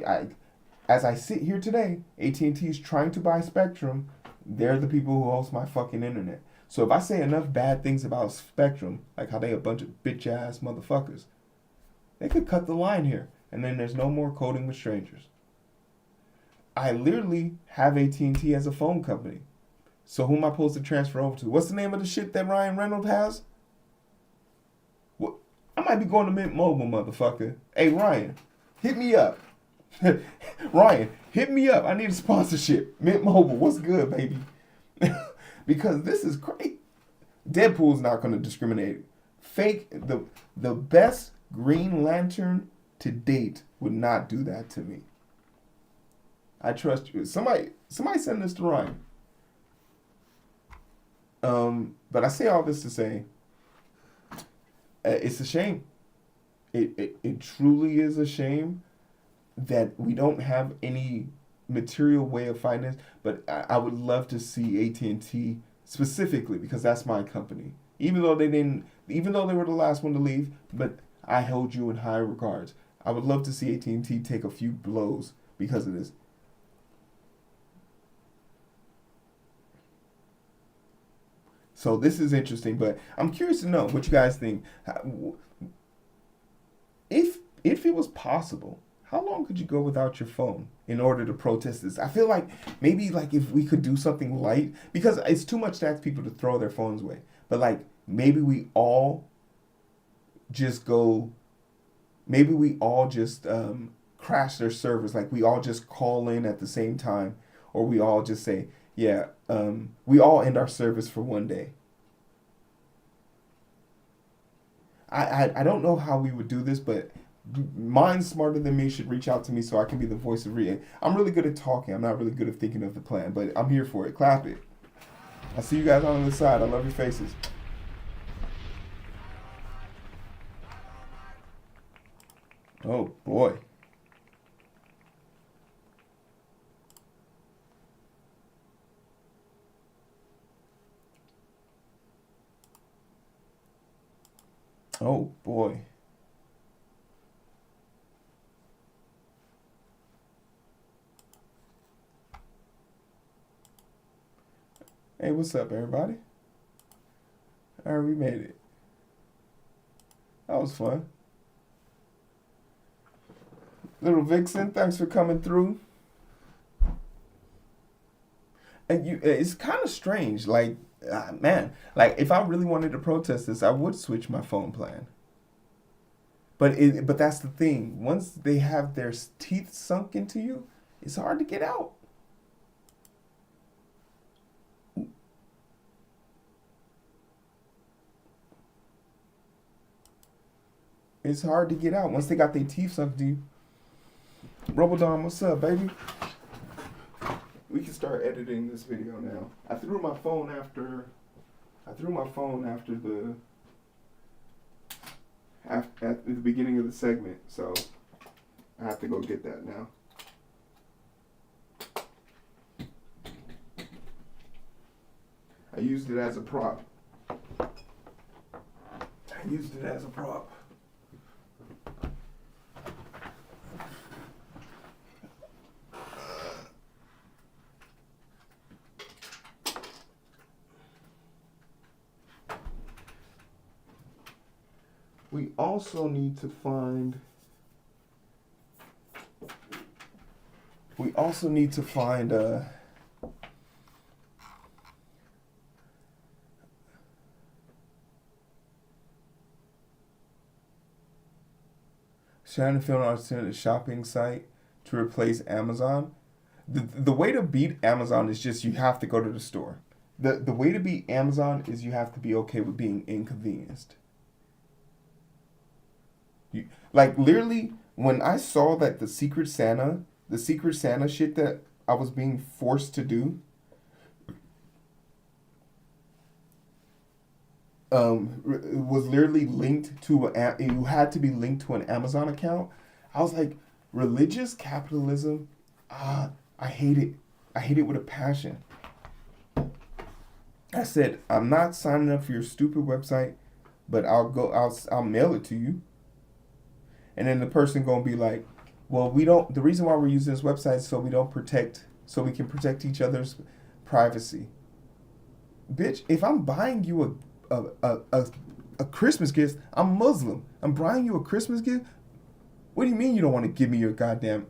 As I sit here today, AT&T is trying to buy Spectrum. They're the people who host my fucking internet. So if I say enough bad things about Spectrum, like how they a bunch of bitch ass motherfuckers, they could cut the line here. And then there's no more coding with strangers. I literally have AT&T as a phone company. So who am I supposed to transfer over to? What's the name of the shit that Ryan Reynolds has? What? I might be going to Mint Mobile, motherfucker. Hey, Ryan, hit me up. Ryan, hit me up. I need a sponsorship. Mint Mobile, what's good, baby? Because this is great. Deadpool's not going to discriminate. Fake, the best Green Lantern to date would not do that to me. I trust you. Somebody send this to Ryan. But I say all this to say, it's a shame. It truly is a shame that we don't have any material way of fighting this. But I would love to see AT&T specifically, because that's my company. Even though they were the last one to leave, but I hold you in high regards. I would love to see AT&T take a few blows because of this. So this is interesting, but I'm curious to know what you guys think. If it was possible, how long could you go without your phone in order to protest this? I feel like maybe like if we could do something light, because it's too much to ask people to throw their phones away. But like maybe we all just crash their servers. Like we all just call in at the same time, or we all just say, yeah, we all end our service for one day. I don't know how we would do this, but minds smarter than me should reach out to me so I can be the voice of reason. I'm really good at talking. I'm not really good at thinking of the plan, but I'm here for it. Clap it. I see you guys on the other side. I love your faces. Oh, boy. Oh, boy. Hey, what's up, everybody? All right, we made it. That was fun. Little Vixen, thanks for coming through. And it's kind of strange. Like, man, like if I really wanted to protest this, I would switch my phone plan. But that's the thing. Once they have their teeth sunk into you, it's hard to get out. It's hard to get out once they got their teeth sunk into you. Robodom, what's up, baby? We can start editing this video now. I threw my phone after the at the beginning of the segment, so I have to go get that now. I used it as a prop. We also need to find Shannon found an alternative shopping site to replace Amazon. The way to beat Amazon is just you have to go to the store. The way to beat Amazon is you have to be okay with being inconvenienced. Like literally, when I saw that the Secret Santa shit that I was being forced to do, was literally linked to you had to be linked to an Amazon account. I was like, religious capitalism, I hate it. I hate it with a passion. I said, I'm not signing up for your stupid website, but I'll mail it to you. And then the person gonna be like, well, the reason why we're using this website is so we can protect each other's privacy. Bitch, if I'm buying you a Christmas gift, I'm Muslim. I'm buying you a Christmas gift. What do you mean you don't want to give me your goddamn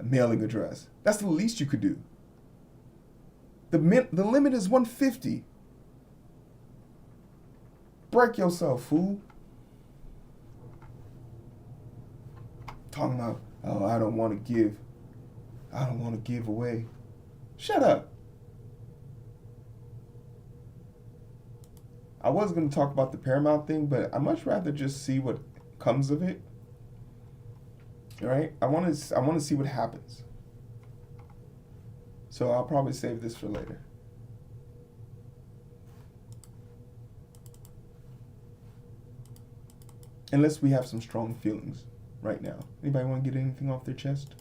mailing address? That's the least you could do. The limit is $150. Break yourself, fool. Talking about, oh, I don't want to give away. Shut up. I was going to talk about the Paramount thing, but I'd much rather just see what comes of it. All right? I want to see what happens. So I'll probably save this for later. Unless we have some strong feelings right now. Anybody want to get anything off their chest?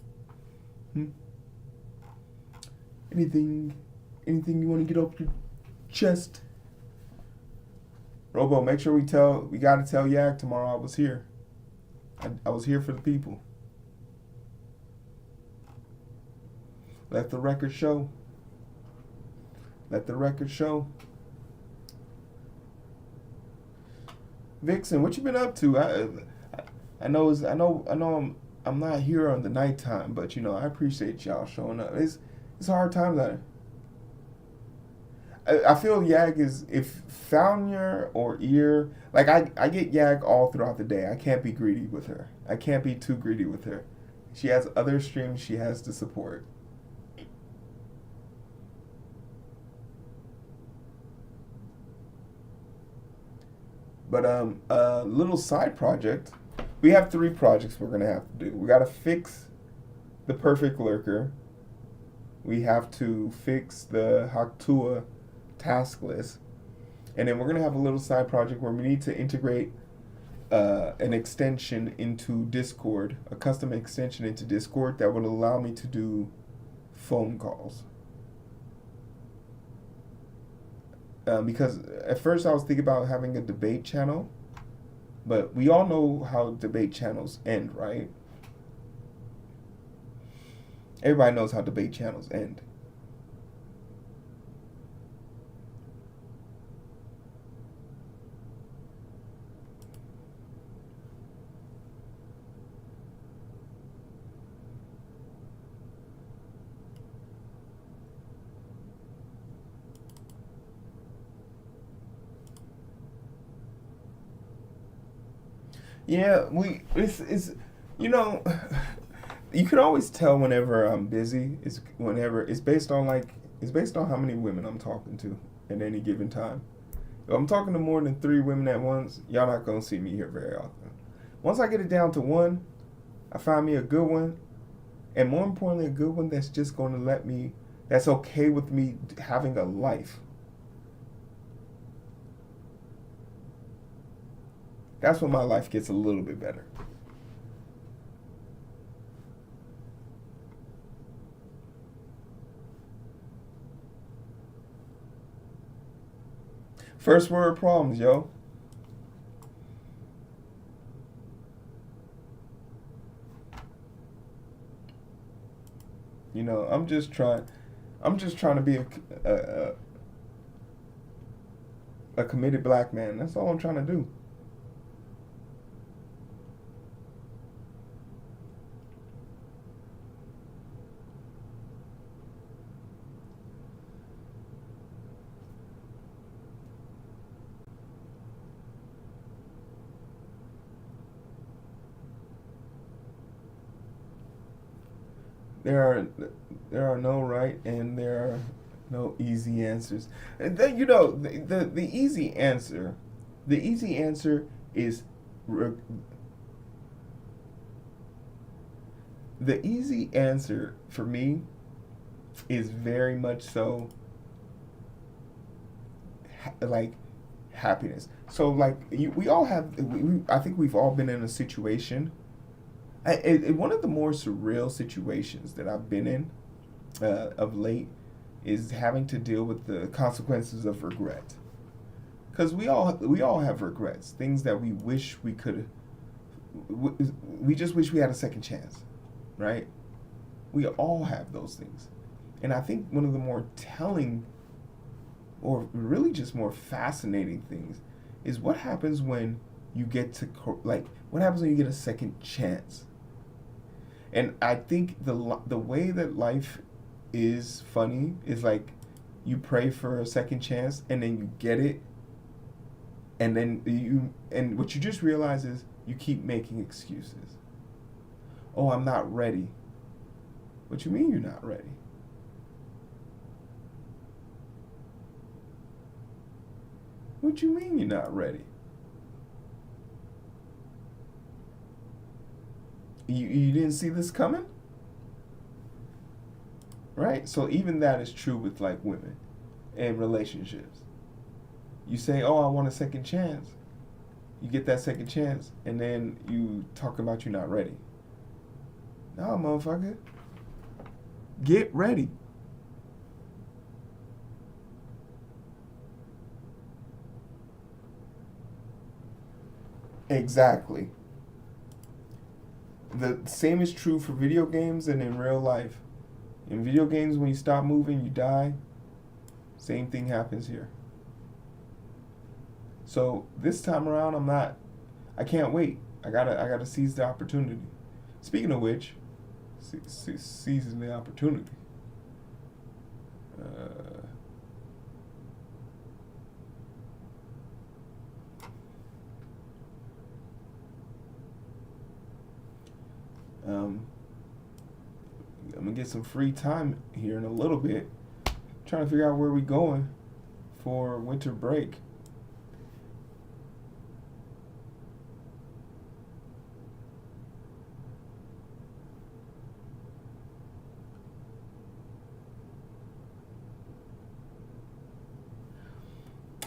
Anything you want to get off your chest? Robo, make sure we gotta tell Yag tomorrow I was here. I was here for the people. Let the record show. Let the record show. Vixen, what you been up to? I know I'm not here on the nighttime, but I appreciate y'all showing up. It's hard times out there. I feel Yag is, if Founyer or Ear, like I get Yag all throughout the day. I can't be greedy with her. I can't be too greedy with her. She has other streams she has to support. But a little side project. We have 3 projects we're gonna have to do. We gotta fix the perfect lurker. We have to fix the Haktua task list, and then we're gonna have a little side project where we need to integrate an extension into Discord, a custom extension into Discord that would allow me to do phone calls. Because at first I was thinking about having a debate channel, but we all know how debate channels end, right? Everybody knows how debate channels end. Yeah, it's you know, you can always tell whenever I'm busy. It's whenever it's based on how many women I'm talking to at any given time. If I'm talking to more than 3 women at once, y'all not gonna see me here very often. Once I get it down to one, I find me a good one, and more importantly, a good one that's just gonna that's okay with me having a life. That's when my life gets a little bit better. First world problems, yo. You know, I'm just trying to be a, a committed black man. That's all I'm trying to do. There are there are no right and there are no easy answers. And then you know the easy answer is re- the easy answer for me is very much so like happiness. So like we all have I think we've all been in a situation. One of the more surreal situations that I've been in of late is having to deal with the consequences of regret. Because we all have regrets, things that we wish we could. We just wish we had a second chance, right? We all have those things, and I think one of the more telling, or really just more fascinating things, is what happens when you get to what happens when you get a second chance. And I think the way that life is funny is like you pray for a second chance and then you get it, and then and what you just realize is you keep making excuses. Oh, I'm not ready. What you mean you're not ready? What you mean you're not ready? You didn't see this coming? Right? So even that is true with like women and relationships. You say, "Oh, I want a second chance." You get that second chance and then you talk about you're not ready. No, motherfucker. Get ready. Exactly. The same is true for video games and in real life. In video games, when you stop moving, you die. Same thing happens here. So this time around, I can't wait. I gotta seize the opportunity. Speaking of which, seizing the opportunity. Uh, um, I'm gonna get some free time here in a little bit. Trying to figure out where we going for winter break.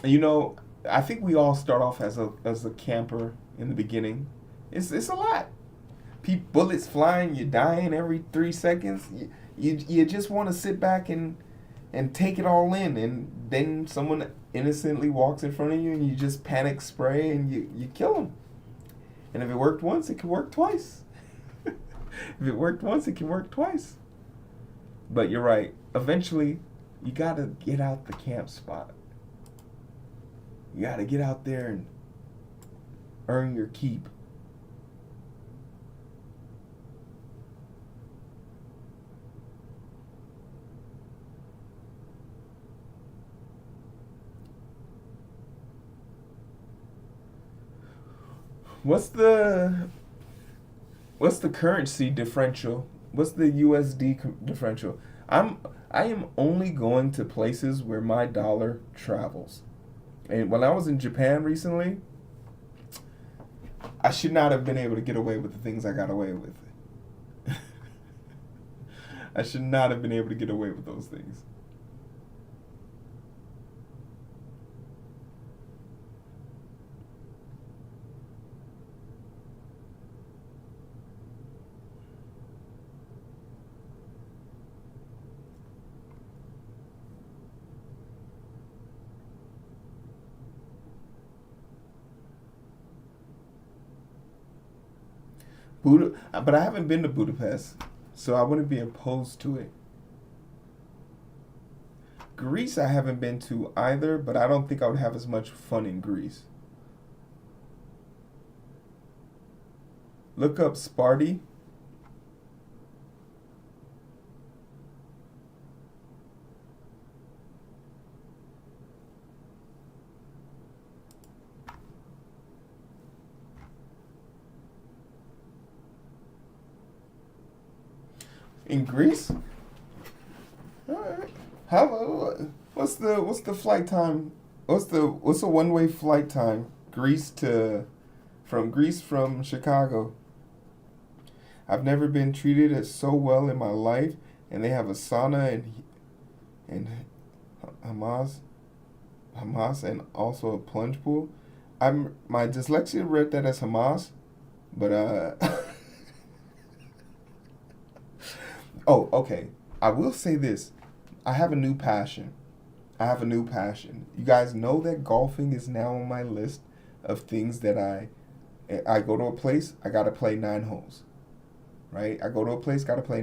You know, I think we all start off as a camper in the beginning. It's a lot. Bullets flying, you're dying every 3 seconds. You just want to sit back and take it all in, and then someone innocently walks in front of you, and you just panic spray and you kill them. And if it worked once, it can work twice. If it worked once, it can work twice. But you're right. Eventually, you gotta get out the camp spot. You gotta get out there and earn your keep. What's the what's the currency differential? What's the USD differential? I'm I am only going to places where my dollar travels. And when I was in Japan recently, I should not have been able to get away with the things I got away with. I should not have been able to get away with those things. But I haven't been to Budapest, so I wouldn't be opposed to it. Greece, I haven't been to either, but I don't think I would have as much fun in Greece. Look up Sparty. In Greece? Alright. What's the flight time? What's the one way flight time? Greece from Chicago. I've never been treated as so well in my life, and they have a sauna and Hamas Hamas and also a plunge pool. I'm my dyslexia read that as Hamas, but oh, okay. I will say this. I have a new passion. I have a new passion. You guys know that golfing is now on my list of things that I go to a place, I got to play 9 holes. Right? I go to a place, got to play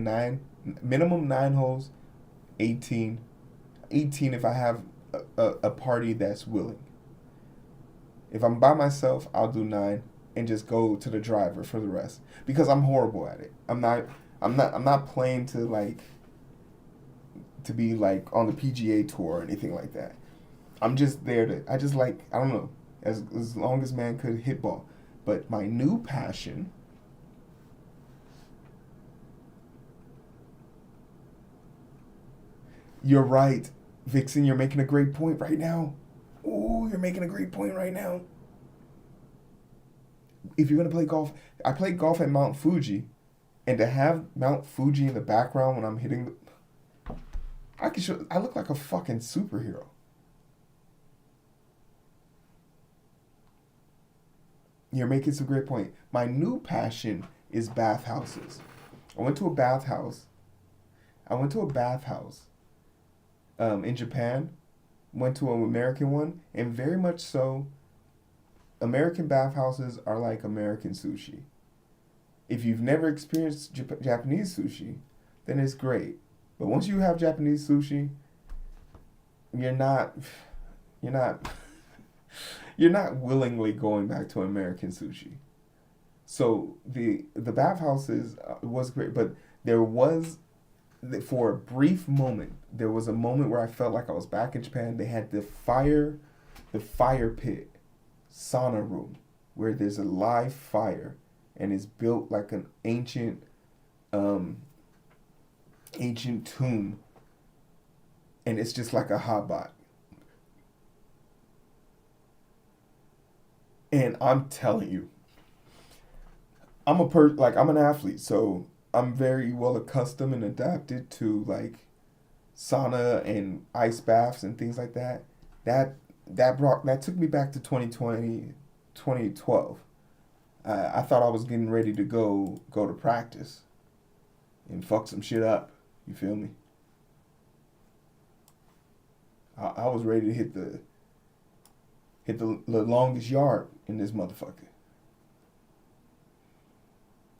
minimum 9 holes, 18 if I have a party that's willing. If I'm by myself, I'll do 9 and just go to the driver for the rest because I'm horrible at it. I'm not playing to be like on the PGA tour or anything like that. I'm just there I just like, I don't know, as long as man could hit ball. But my new passion, you're right, Vixen, you're making a great point right now. Ooh, you're making a great point right now. If you're gonna play golf, I play golf at Mount Fuji, and to have Mount Fuji in the background when I'm hitting I look like a fucking superhero. You're making some great point. My new passion is bathhouses. I went to a bathhouse. I went to a bathhouse in Japan. Went to an American one, and very much so, American bathhouses are like American sushi. If you've never experienced Japanese sushi, then it's great. But once you have Japanese sushi, you're not you're not willingly going back to American sushi. So the bathhouses was great, but there was for a brief moment there was a moment where I felt like I was back in Japan. They had the fire pit sauna room where there's a live fire and it's built like an ancient tomb, and it's just like a hot pot. And I'm telling you, I'm an athlete, so I'm very well accustomed and adapted to like sauna and ice baths and things like that. That took me back to 2020, 2012. I thought I was getting ready to go to practice and fuck some shit up. You feel me? I was ready to hit the longest yard in this motherfucker.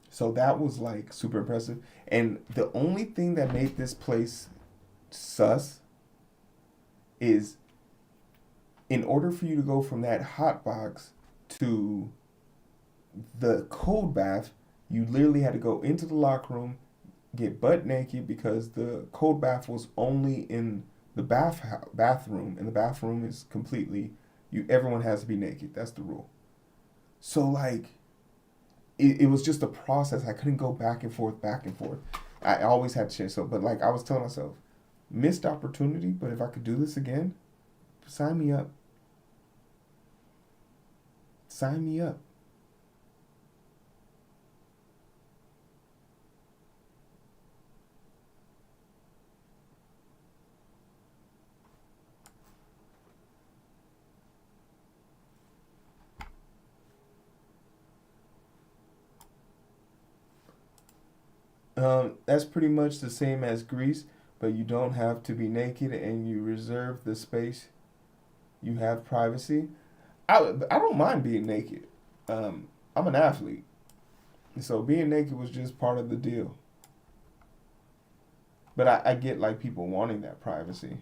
So that was like super impressive. And the only thing that made this place sus is in order for you to go from that hot box to the cold bath, you literally had to go into the locker room, get butt naked because the cold bath was only in the bathroom, and the bathroom is completely everyone has to be naked. That's the rule. So like it was just a process. I couldn't go back and forth, back and forth. I always had to change. So, but like I was telling myself, missed opportunity. But if I could do this again, sign me up. Sign me up. That's pretty much the same as Greece, but you don't have to be naked and you reserve the space. You have privacy. I don't mind being naked. I'm an athlete, so being naked was just part of the deal. But I get like people wanting that privacy.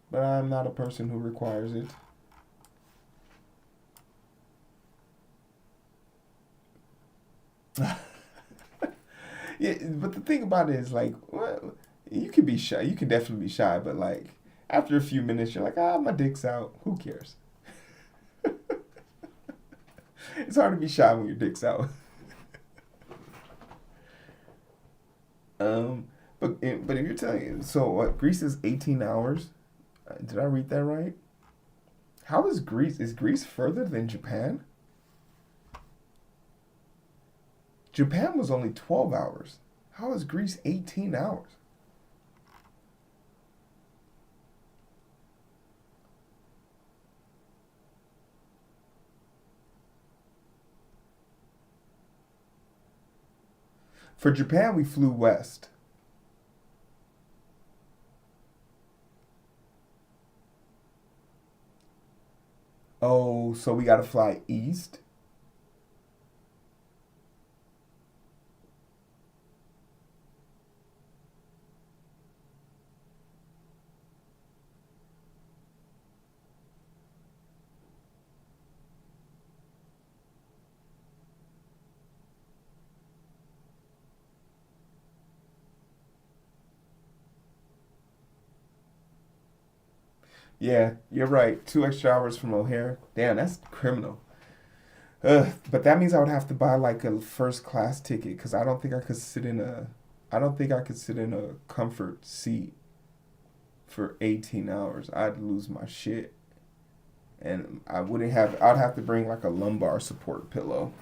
But I'm not a person who requires it. Yeah, but the thing about it is like, well, you can be shy. You can definitely be shy, but like after a few minutes, you're like, my dick's out. Who cares? It's hard to be shy when your dick's out. Um, but if you're telling, so what? Greece is 18 hours. Did I read that right? How is Greece? Is Greece further than Japan? Japan was only 12 hours. How is Greece 18 hours? For Japan, we flew west. Oh, so we got to fly east? Yeah, you're right. 2 extra hours from O'Hare. Damn, that's criminal. But that means I would have to buy like a first class ticket because I don't think I could sit in a. I don't think I could sit in a comfort seat for 18 hours. I'd lose my shit, and I wouldn't have. I'd have to bring like a lumbar support pillow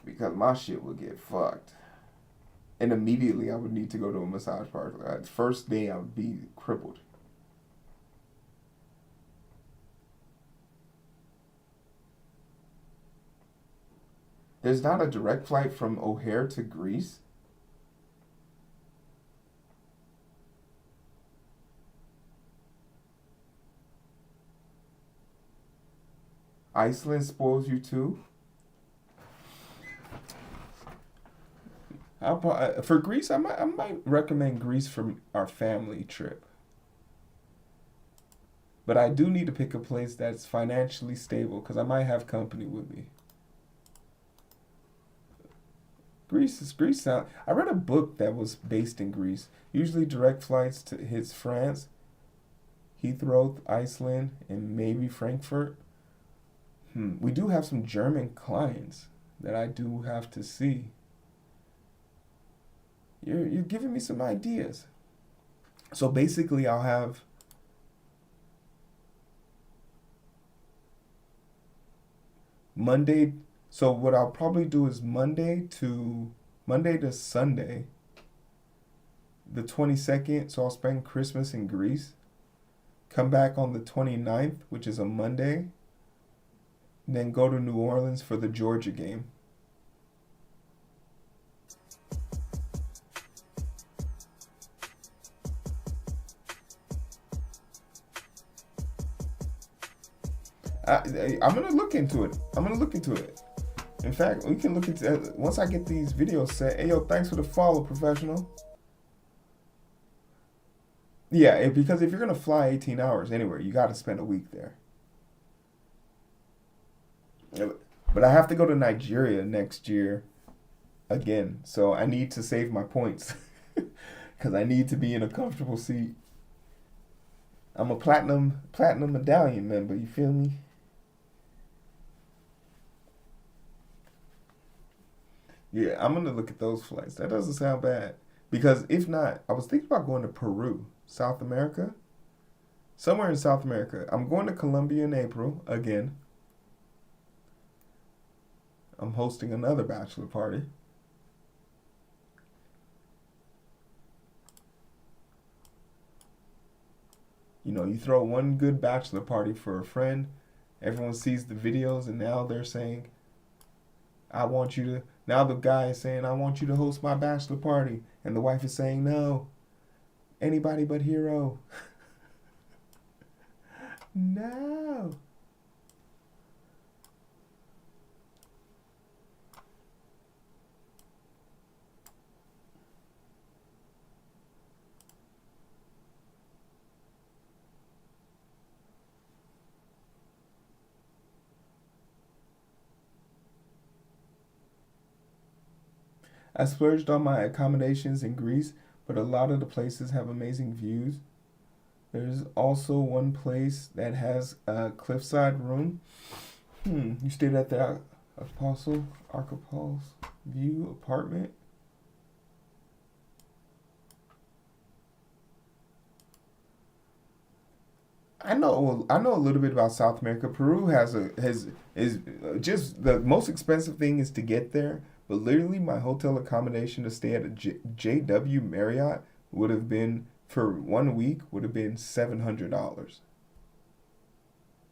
because my shit would get fucked. And immediately I would need to go to a massage parlor. First day I would be crippled. There's not a direct flight from O'Hare to Greece. Iceland spoils you too. For Greece, I might recommend Greece for our family trip. But I do need to pick a place that's financially stable because I might have company with me. Greece sound. I read a book that was based in Greece. Usually direct flights to hits France, Heathrow, Iceland, and maybe Frankfurt. We do have some German clients that I do have to see. You're giving me some ideas. So basically, I'll have Monday. So what I'll probably do is Monday to Sunday, the 22nd. So I'll spend Christmas in Greece. Come back on the 29th, which is a Monday. Then go to New Orleans for the Georgia game. I'm gonna look into it. I'm gonna look into it. In fact, we can look into it once I get these videos set. Hey, yo, thanks for the follow, professional. Yeah, because if you're gonna fly 18 hours anywhere, you got to spend a week there. Yeah, but I have to go to Nigeria next year again, so I need to save my points because I need to be in a comfortable seat. I'm a platinum medallion member. You feel me? Yeah, I'm gonna look at those flights. That doesn't sound bad. Because if not, I was thinking about going to Peru, South America, somewhere in South America. I'm going to Colombia in April again. I'm hosting another bachelor party. You know, you throw one good bachelor party for a friend, everyone sees the videos, and now they're saying, I want you to. Now the guy is saying, I want you to host my bachelor party. And the wife is saying, no, anybody but Hero. No. I splurged on my accommodations in Greece, but a lot of the places have amazing views. There's also one place that has a cliffside room. You stayed at the Apostle Archipelagos View apartment. I know a little bit about South America. Peru has is just the most expensive thing is to get there. But literally, my hotel accommodation to stay at a JW Marriott would have been for 1 week would have been $700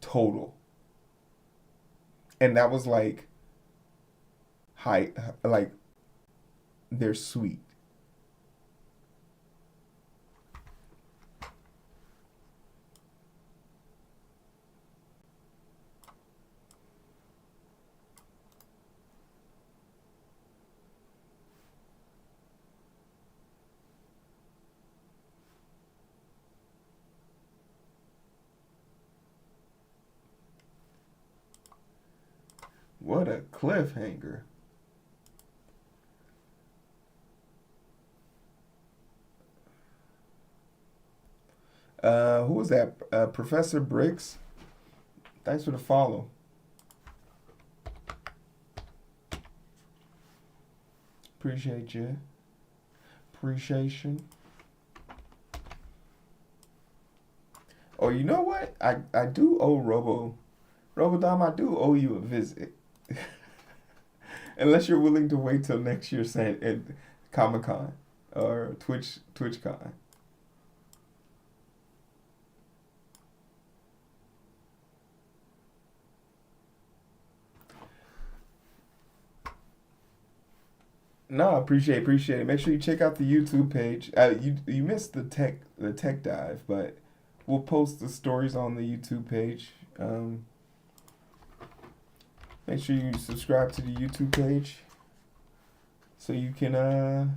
total, and that was like high like their suite. What a cliffhanger! Who was that? Professor Bricks. Thanks for the follow. Appreciate you. Appreciation. Oh, you know what? I do owe Robodom, I do owe you a visit. Unless you're willing to wait till next year at Comic Con or TwitchCon. No, appreciate it. Make sure you check out the YouTube page. You missed the tech dive, but we'll post the stories on the YouTube page. Make sure you subscribe to the YouTube page so you can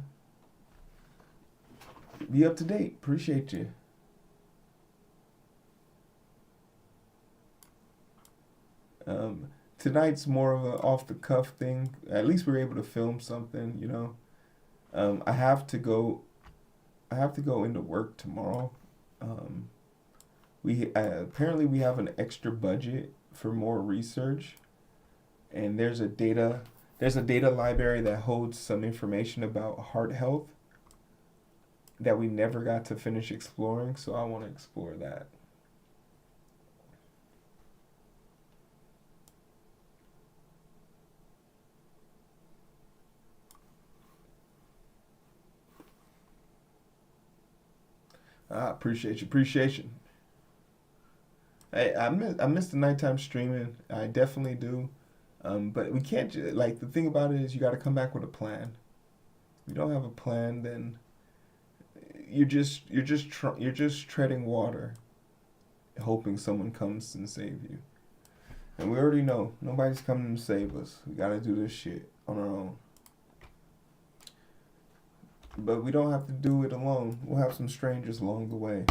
be up to date. Appreciate you. Tonight's more of a off the cuff thing. At least we're able to film something, you know. I have to go. I have to go into work tomorrow. Um, we apparently we have an extra budget for more research, and there's a data library that holds some information about heart health that we never got to finish exploring. So I want to explore that. Appreciate you. Appreciation. Hey, I miss the nighttime streaming. I definitely do. But we can't like the thing about it is you got to come back with a plan. If you don't have a plan, then you're just treading water, hoping someone comes and save you. And we already know nobody's coming to save us. We got to do this shit on our own. But we don't have to do it alone. We'll have some strangers along the way.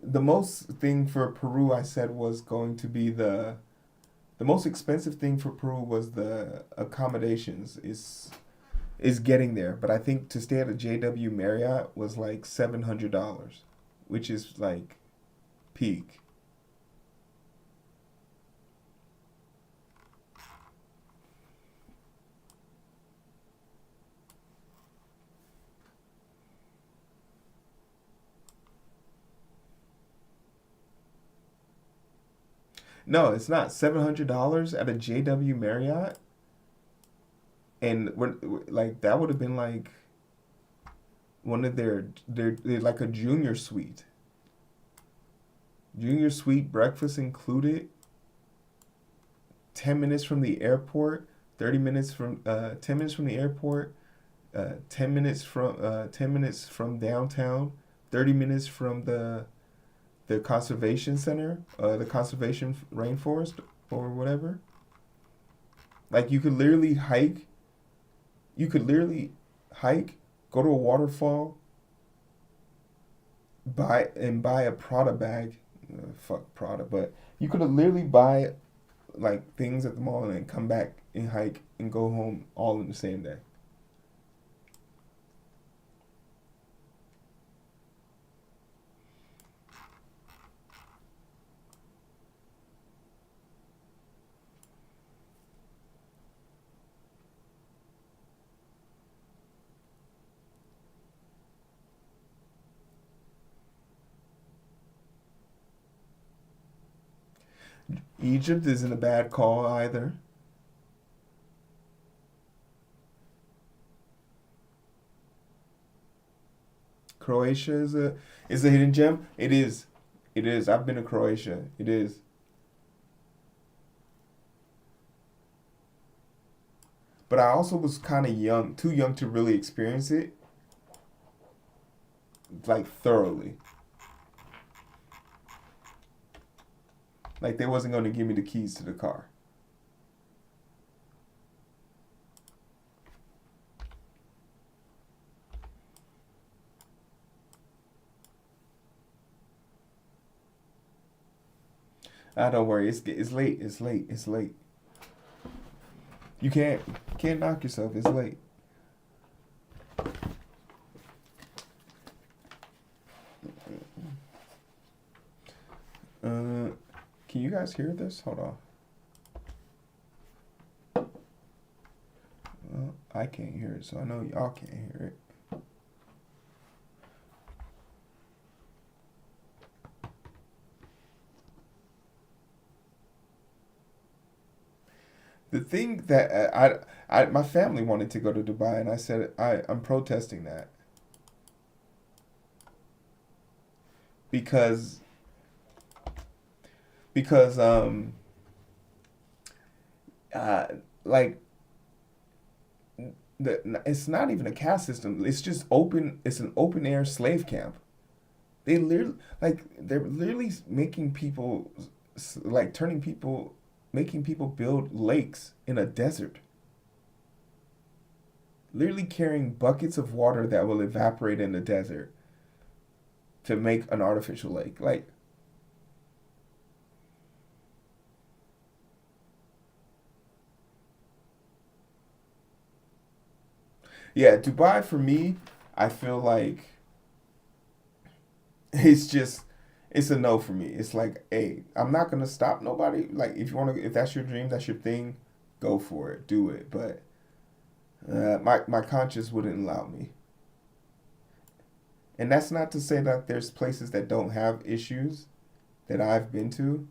The most thing for Peru I said was going to be the most expensive thing for Peru was the accommodations is getting there. But I think to stay at a JW Marriott was like $700, which is like peak. No, it's not. $700 at a JW Marriott, and like that would have been like one of their like a junior suite, breakfast included, 10 minutes from the airport, 30 minutes from 10 minutes from the airport, 10 minutes from downtown, 30 minutes from the conservation center, the conservation rainforest or whatever. Like you could literally hike. You could literally hike, go to a waterfall, buy a Prada bag. Fuck Prada, but you could literally buy like things at the mall and then come back and hike and go home all in the same day. Egypt isn't a bad call either. Croatia is a hidden gem. It is. It is. I've been to Croatia. It is. But I also was kind of young, too young to really experience it like thoroughly. Like they wasn't going to give me the keys to the car. Ah, don't worry. It's late. It's late. It's late. You can't knock yourself. It's late. Can you guys hear this? Hold on. Well, I can't hear it, so I know y'all can't hear it. The thing that my family wanted to go to Dubai, and I said I'm protesting that because because uh like it's not even a caste system. It's just open. It's an open air slave camp. They're literally making people like turning people making people build lakes in a desert. Literally carrying buckets of water that will evaporate in the desert to make an artificial lake. Like, yeah, Dubai for me, I feel like it's just it's a no for me. It's like, hey, I'm not gonna stop nobody. Like, if that's your dream, that's your thing, go for it, do it. But my conscience wouldn't allow me. And that's not to say that there's places that don't have issues that I've been to,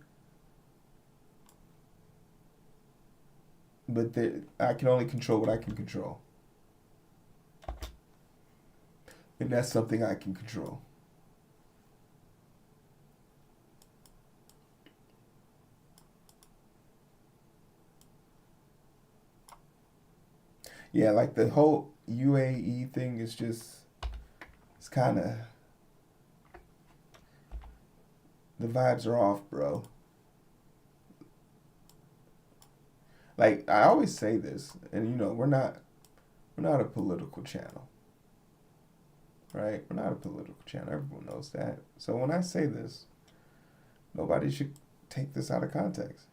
but I can only control what I can control, and that's something I can control. Yeah, like the whole UAE thing is just it's kind of the vibes are off, bro. Like I always say this, and we're not a political channel, right? We're not a political channel. Everyone knows that. So when I say this, nobody should take this out of context.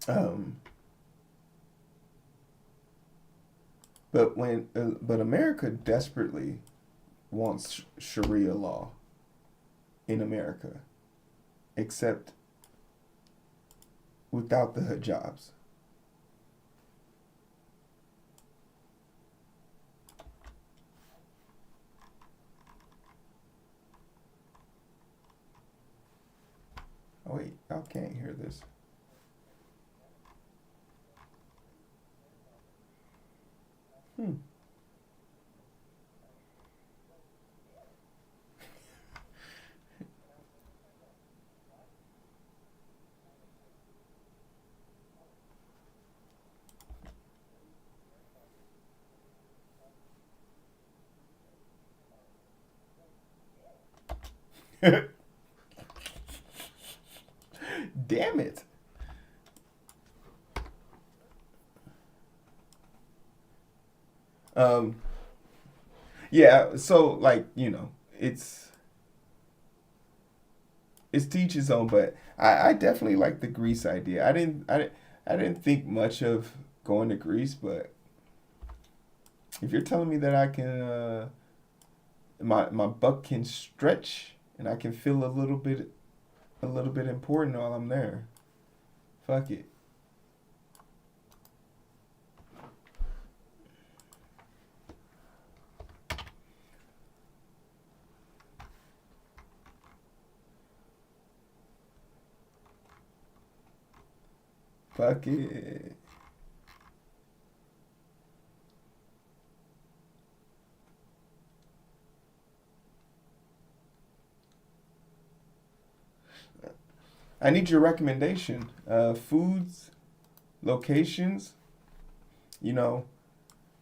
Um, but America desperately wants Sharia law in America, except without the hijabs. can't hear this. Hmm. Damn it. Um, yeah, so like, it's to each his own, but I definitely like the Greece idea. I didn't think much of going to Greece, but if you're telling me that I can my butt can stretch and I can feel a little bit important while I'm there. Fuck it. Fuck it. I need your recommendation. Foods, locations, you know,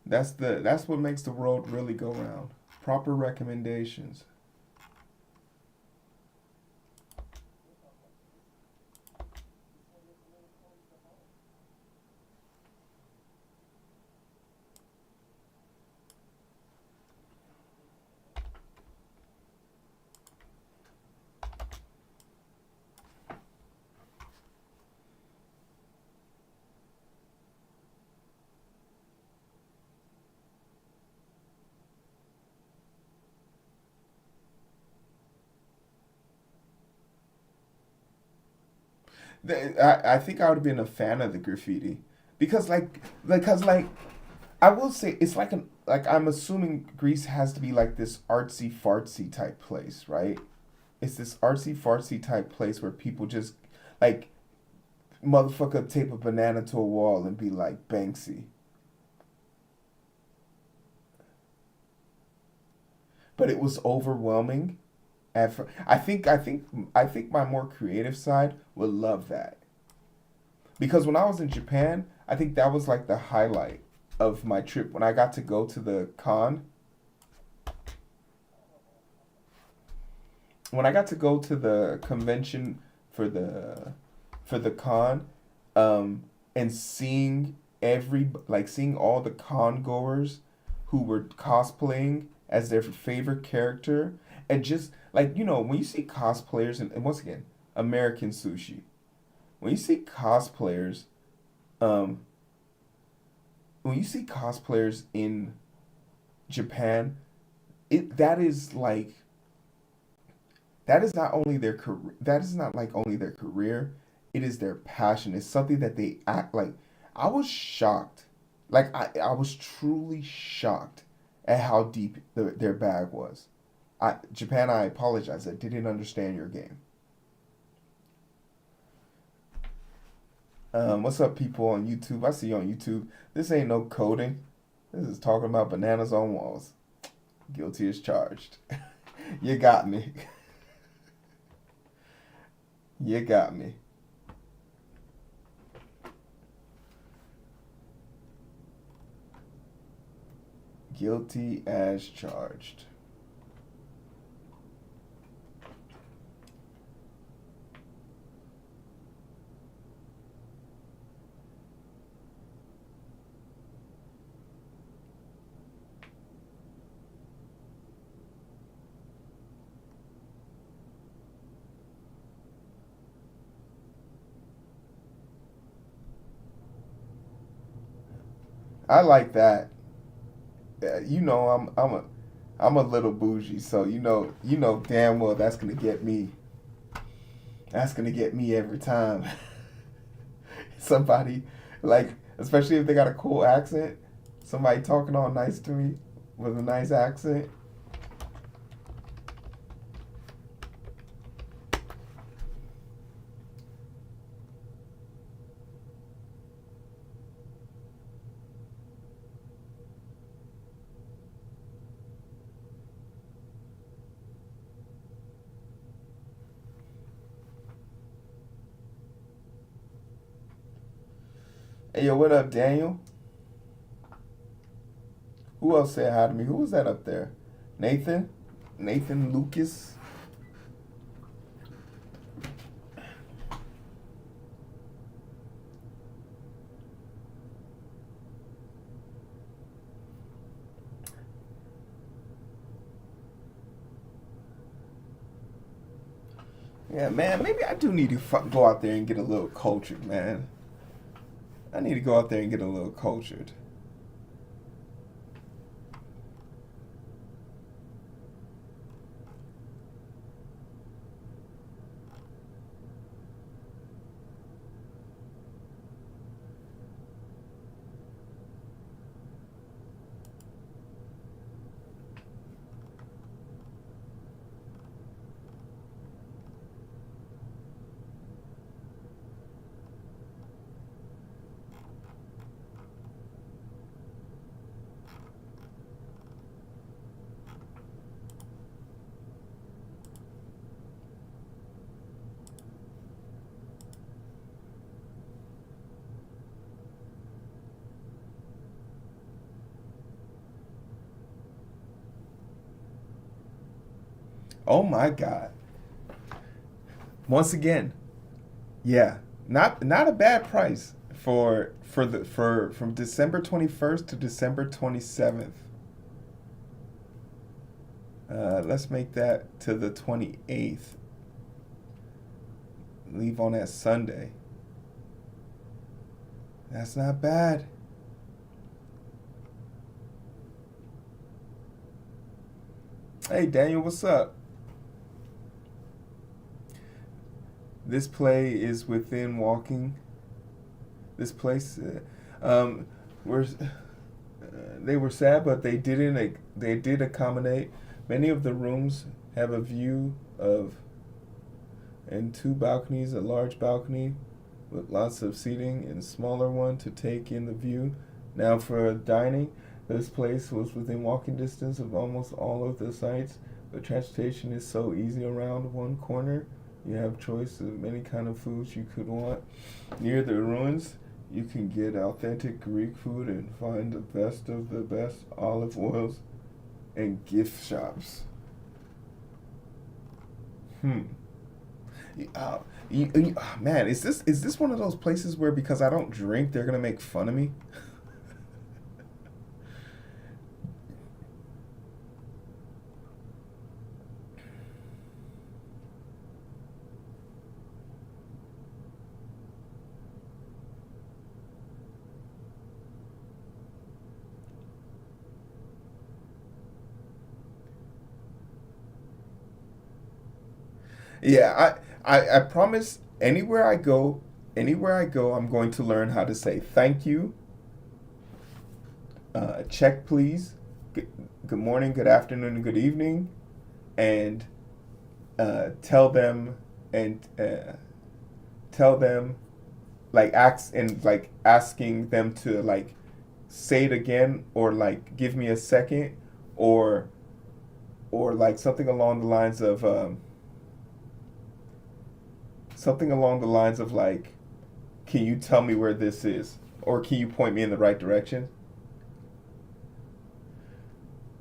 that's what makes the world really go round. Proper recommendations. I think I would have been a fan of the graffiti because because I will say it's like I'm assuming Greece has to be like this artsy fartsy type place, right? It's this artsy fartsy type place where people just like motherfucker tape a banana to a wall and be like Banksy. But it was overwhelming. I think my more creative side would love that because when I was in Japan, I think that was like the highlight of my trip when I got to go to the con. When I got to go to the convention for the con, and seeing all the con goers who were cosplaying as their favorite character, and just like when you see cosplayers, and once again, American sushi. When you see cosplayers, um, when you see cosplayers in Japan, it that is not only their career. That is not like only their career. It is their passion. It's something that they act like. I was shocked. Like I was truly shocked at how deep their bag was. Japan, I apologize. I didn't understand your game. What's up, people on YouTube? I see you on YouTube. This ain't no coding. This is talking about bananas on walls. Guilty as charged. You got me. You got me. Guilty as charged. I like that. I'm a little bougie, so you know damn well that's gonna get me. That's gonna get me every time. Somebody like, especially if they got a cool accent, somebody talking all nice to me with a nice accent. Hey, yo, what up, Daniel? Who else said hi to me? Who was that up there? Nathan? Nathan Lucas? Yeah, man, maybe I do need to go out there and get a little cultured, man. I need to go out there and get a little cultured. Oh my God. Once again, yeah, not a bad price for from December 21st to December 27th. Let's make that to the 28th. Leave on that Sunday. That's not bad. Hey Daniel, what's up? This play is within walking. This place, were they were sad, but they didn't. They did accommodate. Many of the rooms have a view of and two balconies, a large balcony with lots of seating and a smaller one to take in the view. Now for dining, this place was within walking distance of almost all of the sites, but transportation is so easy around one corner. You have choice of many kind of foods you could want. Near the ruins, you can get authentic Greek food and find the best of the best olive oils and gift shops. Hmm. Man, is this one of those places where because I don't drink, they're gonna make fun of me? Yeah, I promise anywhere I go, I'm going to learn how to say thank you, check please, good, good morning, good afternoon, and good evening, and tell them and tell them like asking them to like say it again or like give me a second or like something along the lines of like, can you tell me where this is? Or can you point me in the right direction?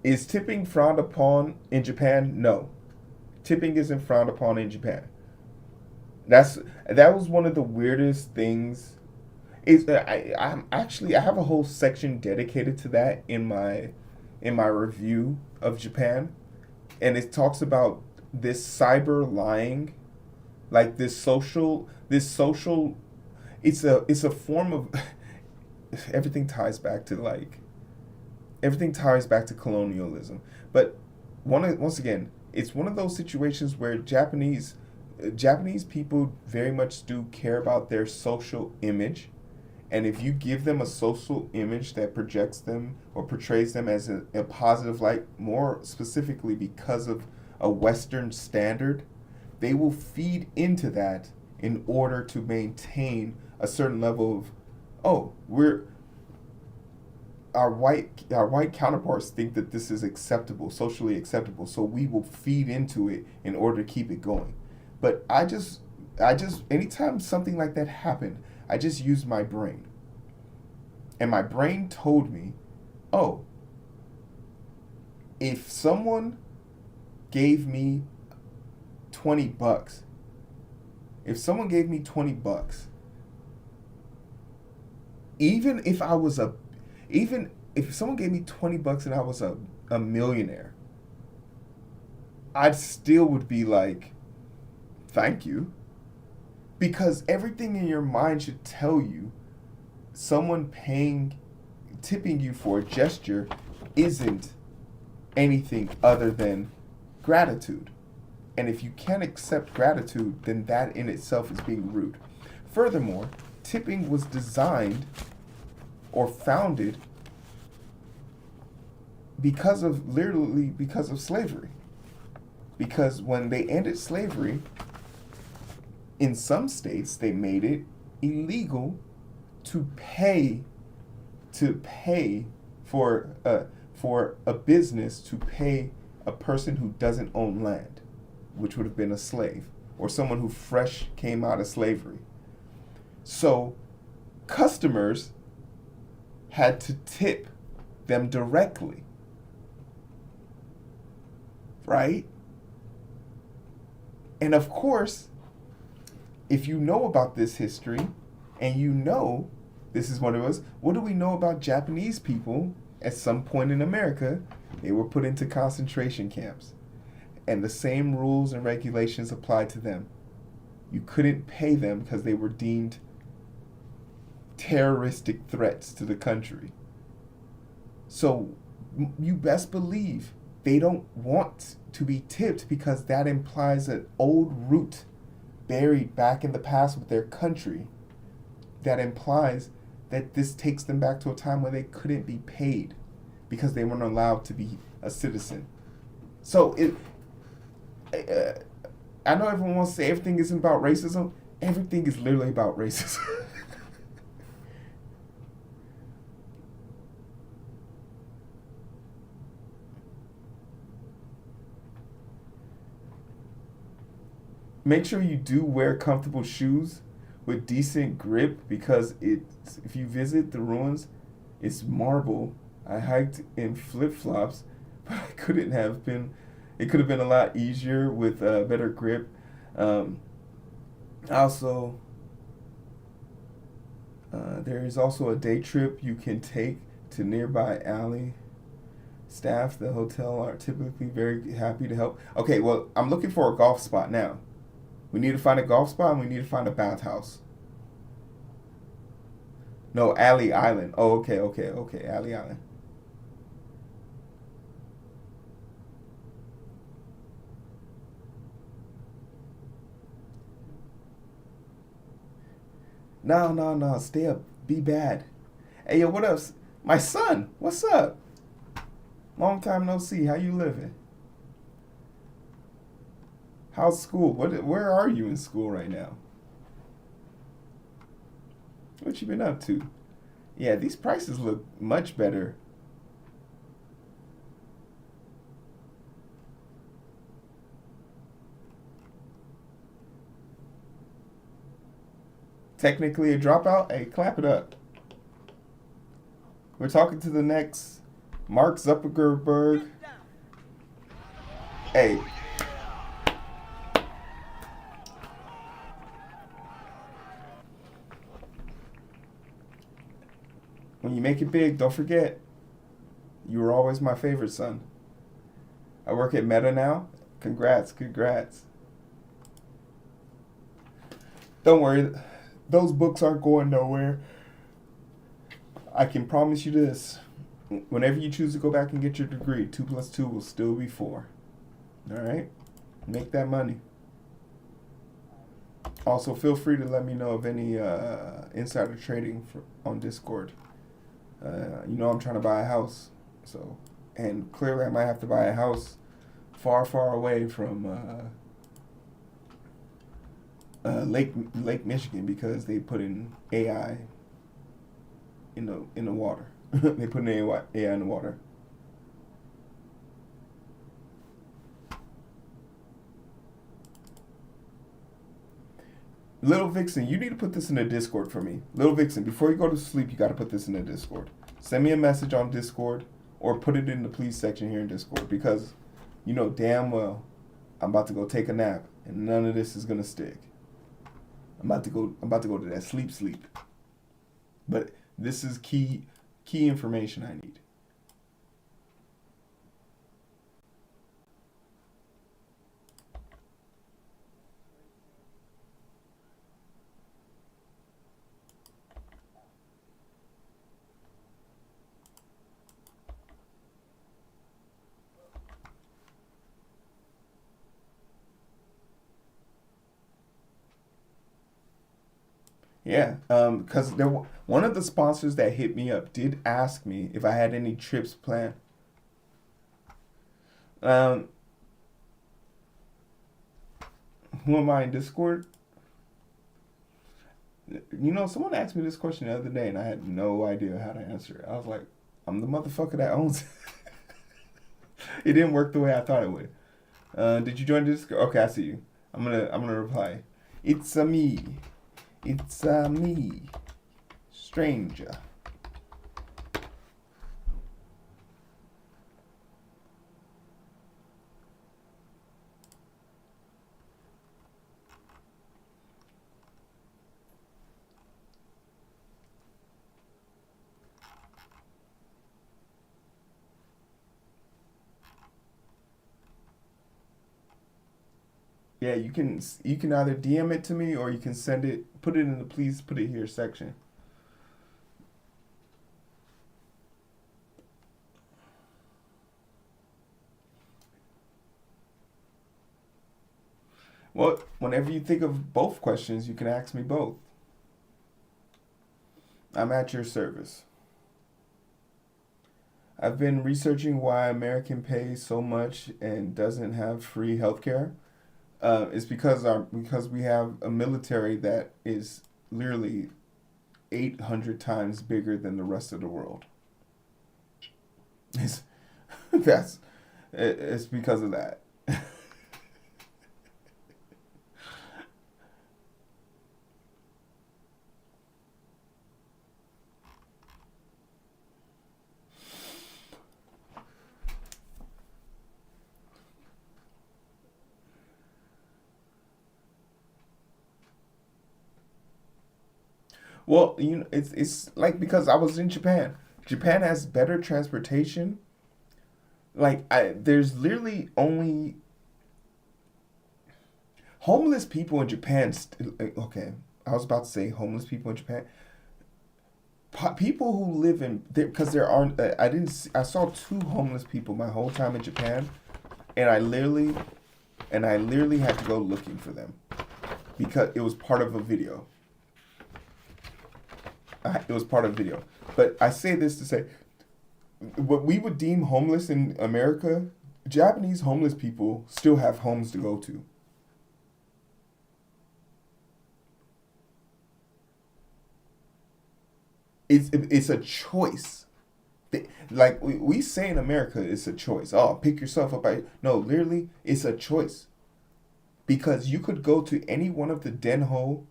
Is tipping frowned upon in Japan? No. Tipping isn't frowned upon in Japan. That's that was one of the weirdest things. Is I have a whole section dedicated to that in my review of Japan, and it talks about this cyber lying, like this social it's a form of everything ties back to like everything ties back to colonialism. But once again, it's one of those situations where Japanese people very much do care about their social image, and if you give them a social image that projects them or portrays them as a positive light, more specifically because of a Western standard, they will feed into that in order to maintain a certain level of, oh, we're our white counterparts think that this is acceptable, socially acceptable, so we will feed into it in order to keep it going. But I just anytime something like that happened, I just used my brain. And my brain told me, oh, if someone gave me 20 bucks, if someone gave me 20 bucks, even if I was a, even if someone gave me 20 bucks and I was a millionaire, I still would be like, thank you. Because everything in your mind should tell you someone tipping you for a gesture isn't anything other than gratitude. And if you can't accept gratitude, then that in itself is being rude. Furthermore, tipping was designed or founded literally because of slavery. Because when they ended slavery, in some states they made it illegal to pay for a business to pay a person who doesn't own land, which would have been a slave or someone who fresh came out of slavery. So customers had to tip them directly, right? And of course, if you know about this history and you know this is what it was, what do we know about Japanese people? At some point in America, they were put into concentration camps. And the same rules and regulations applied to them. You couldn't pay them because they were deemed terroristic threats to the country. So you best believe they don't want to be tipped because that implies an old root buried back in the past with their country that implies that this takes them back to a time where they couldn't be paid because they weren't allowed to be a citizen. So I know everyone wants to say everything isn't about racism. Everything is literally about racism. Make sure you do wear comfortable shoes with decent grip because if you visit the ruins, it's marble. I hiked in flip-flops, but it could have been a lot easier with better grip. Also, there is also a day trip you can take to nearby alley. Staff, the hotel are typically very happy to help. Okay, well, I'm looking for a golf spot now. We need to find a golf spot and we need to find a bathhouse. No, Alley Island. Oh, okay, Alley Island. No, stay up. Be bad. Hey, yo, what up? My son, what's up? Long time no see. How you living? How's school? Where are you in school right now? What you been up to? Yeah, these prices look much better. Technically a dropout? Hey, clap it up. We're talking to the next Mark Zuckerberg. Hey. When you make it big, don't forget, you were always my favorite son. I work at Meta now. Congrats. Don't worry, those books aren't going nowhere. I can promise you this. Whenever you choose to go back and get your degree, 2 plus 2 will still be 4. Alright? Make that money. Also, feel free to let me know of any insider trading on Discord. You know I'm trying to buy a house, and clearly I might have to buy a house far away from Lake Michigan because they put in AI in the water. They put in AI in the water. Little Vixen, you need to put this in the Discord for me. Little Vixen, before you go to sleep, you got to put this in the Discord. Send me a message on Discord or put it in the please section here in Discord because you know damn well I'm about to go take a nap and none of this is gonna stick. I'm about to go to that sleep. But this is key information I need. Yeah, because one of the sponsors that hit me up did ask me if I had any trips planned. Um, who am I in Discord? You know, someone asked me this question the other day, and I had no idea how to answer it. I was like, I'm the motherfucker that owns it. It didn't work the way I thought it would. Did you join Discord? Okay, I see you. I'm gonna reply. It's a me. It's a me, stranger. Yeah, you can either DM it to me or you can send it, put it in the please put it here section. Well, whenever you think of both questions, you can ask me both. I'm at your service. I've been researching why American pays so much and doesn't have free healthcare. It's because we have a military that is literally 800 times bigger than the rest of the world. It's that's it's because of that. Well, it's like because I was in Japan. Japan has better transportation. Like there's literally only homeless people in Japan. Okay, I was about to say homeless people in Japan. People who live in there because there aren't. I didn't. I saw two homeless people my whole time in Japan, and I literally had to go looking for them because it was part of a video. It was part of a video. But I say this to say, what we would deem homeless in America, Japanese homeless people still have homes to go to. It's a choice. Like we say in America, it's a choice. Oh, pick yourself up. No, literally, it's a choice because you could go to any one of the denho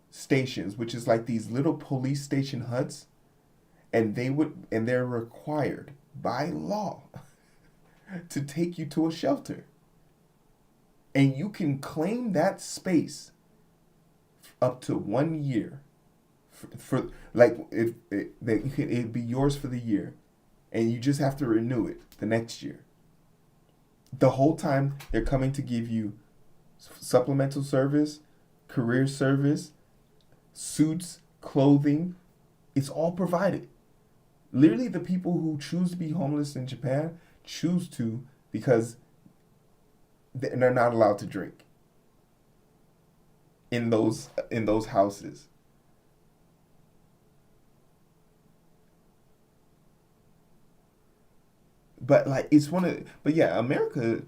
stations, which is like these little police station huts, and they're required by law to take you to a shelter, and you can claim that space up to 1 year for like if it'd be yours for the year, and you just have to renew it the next year. The whole time they're coming to give you supplemental service, career service, suits, clothing. It's all provided. Literally, the people who choose to be homeless in Japan choose to because they're not allowed to drink in those houses. But like it's one of but yeah, America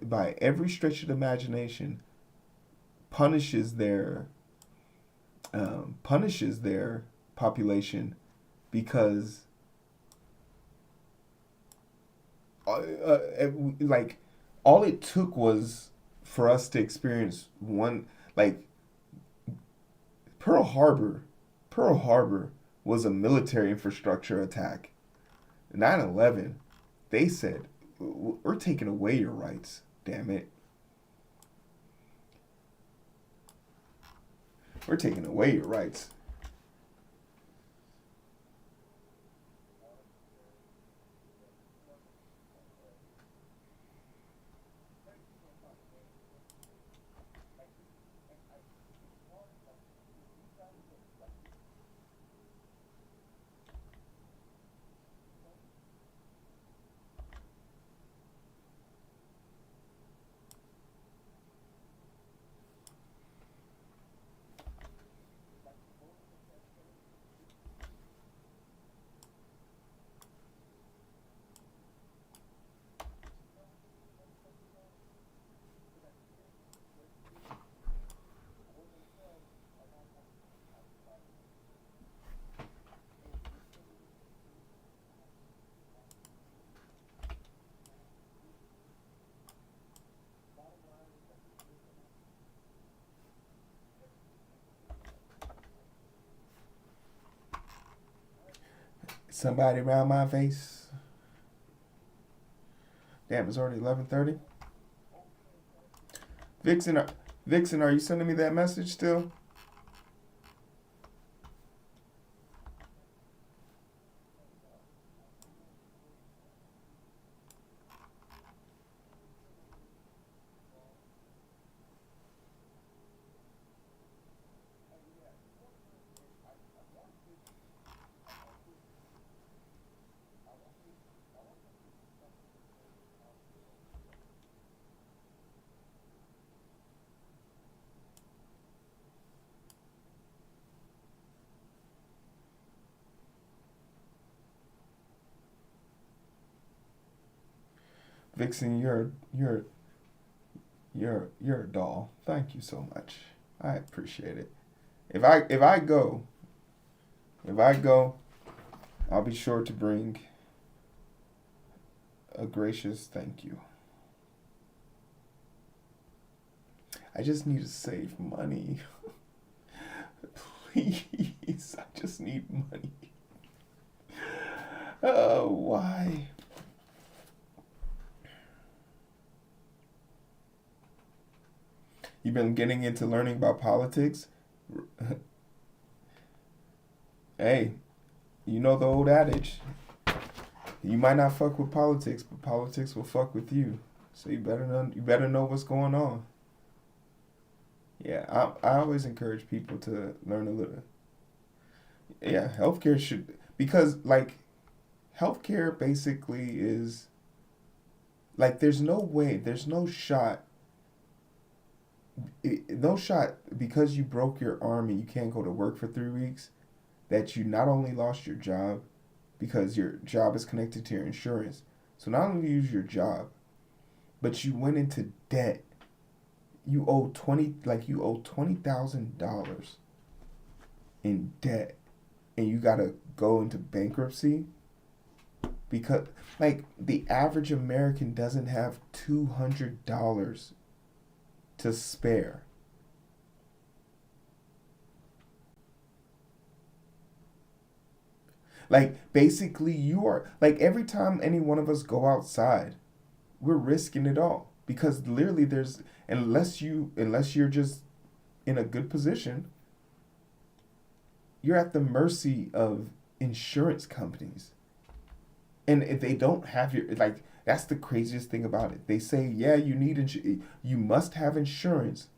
by every stretch of the imagination punishes their population because like all it took was for us to experience one like Pearl Harbor, Pearl Harbor was a military infrastructure attack. 9/11, they said, we're taking away your rights, damn it. We're taking away your rights. Somebody around my face. Damn, it's already 11:30. Vixen, Vixen, are you sending me that message still? Vixen, you're a doll. Thank you so much. I appreciate it. If I go, I'll be sure to bring a gracious thank you. I just need to save money. Please, I just need money. Oh, why? You've been getting into learning about politics? Hey, you know the old adage. You might not fuck with politics, but politics will fuck with you. So you better know what's going on. Yeah, I always encourage people to learn a little. Yeah, healthcare should, because like healthcare basically is like there's no shot, no shot because you broke your arm and you can't go to work for 3 weeks, that you not only lost your job because your job is connected to your insurance. So not only do you lose your job, but you went into debt. You owe $20,000 in debt, and you gotta go into bankruptcy because like the average American doesn't have $200 to spare. Like basically you are like every time any one of us go outside, we're risking it all because literally there's unless you're just in a good position, you're at the mercy of insurance companies. And if they don't have your like that's the craziest thing about it. They say, "Yeah, you must have insurance,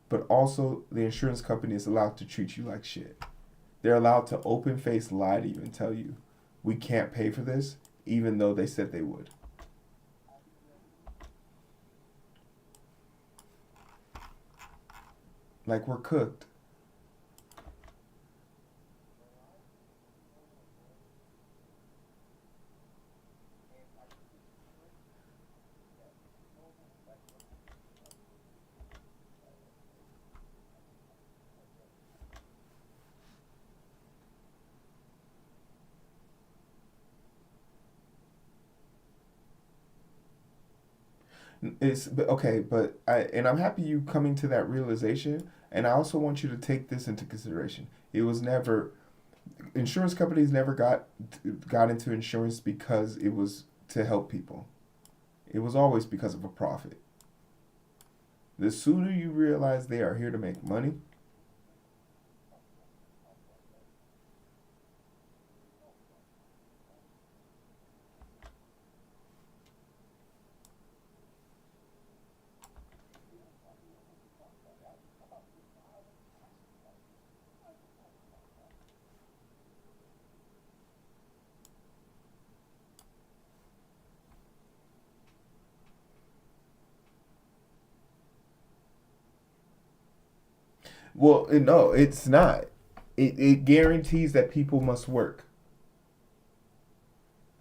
but also the insurance company is allowed to treat you like shit." They're allowed to open face lie to you and tell you, "We can't pay for this," even though they said they would. Like we're cooked. It's but okay, but I'm happy you coming to that realization. And I also want you to take this into consideration. It was never insurance companies never got into insurance because it was to help people. It was always because of a profit. The sooner you realize they are here to make money, well, no, it's not. It guarantees that people must work.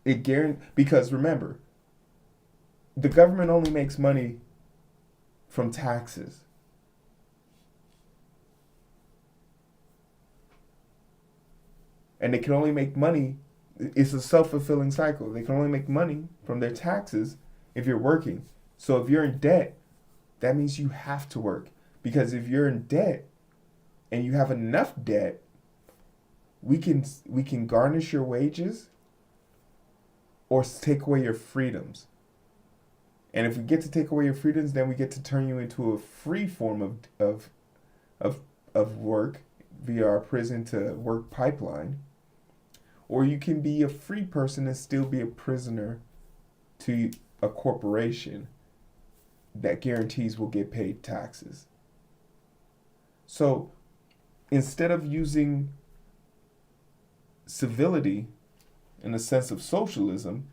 Because remember, the government only makes money from taxes. And they can only make money. It's a self-fulfilling cycle. They can only make money from their taxes if you're working. So if you're in debt, that means you have to work. Because if you're in debt and you have enough debt, we can garnish your wages or take away your freedoms. And if we get to take away your freedoms, then we get to turn you into a free form of work via our prison to work pipeline. Or you can be a free person and still be a prisoner to a corporation that guarantees will get paid taxes. So instead of using civility in a sense of socialism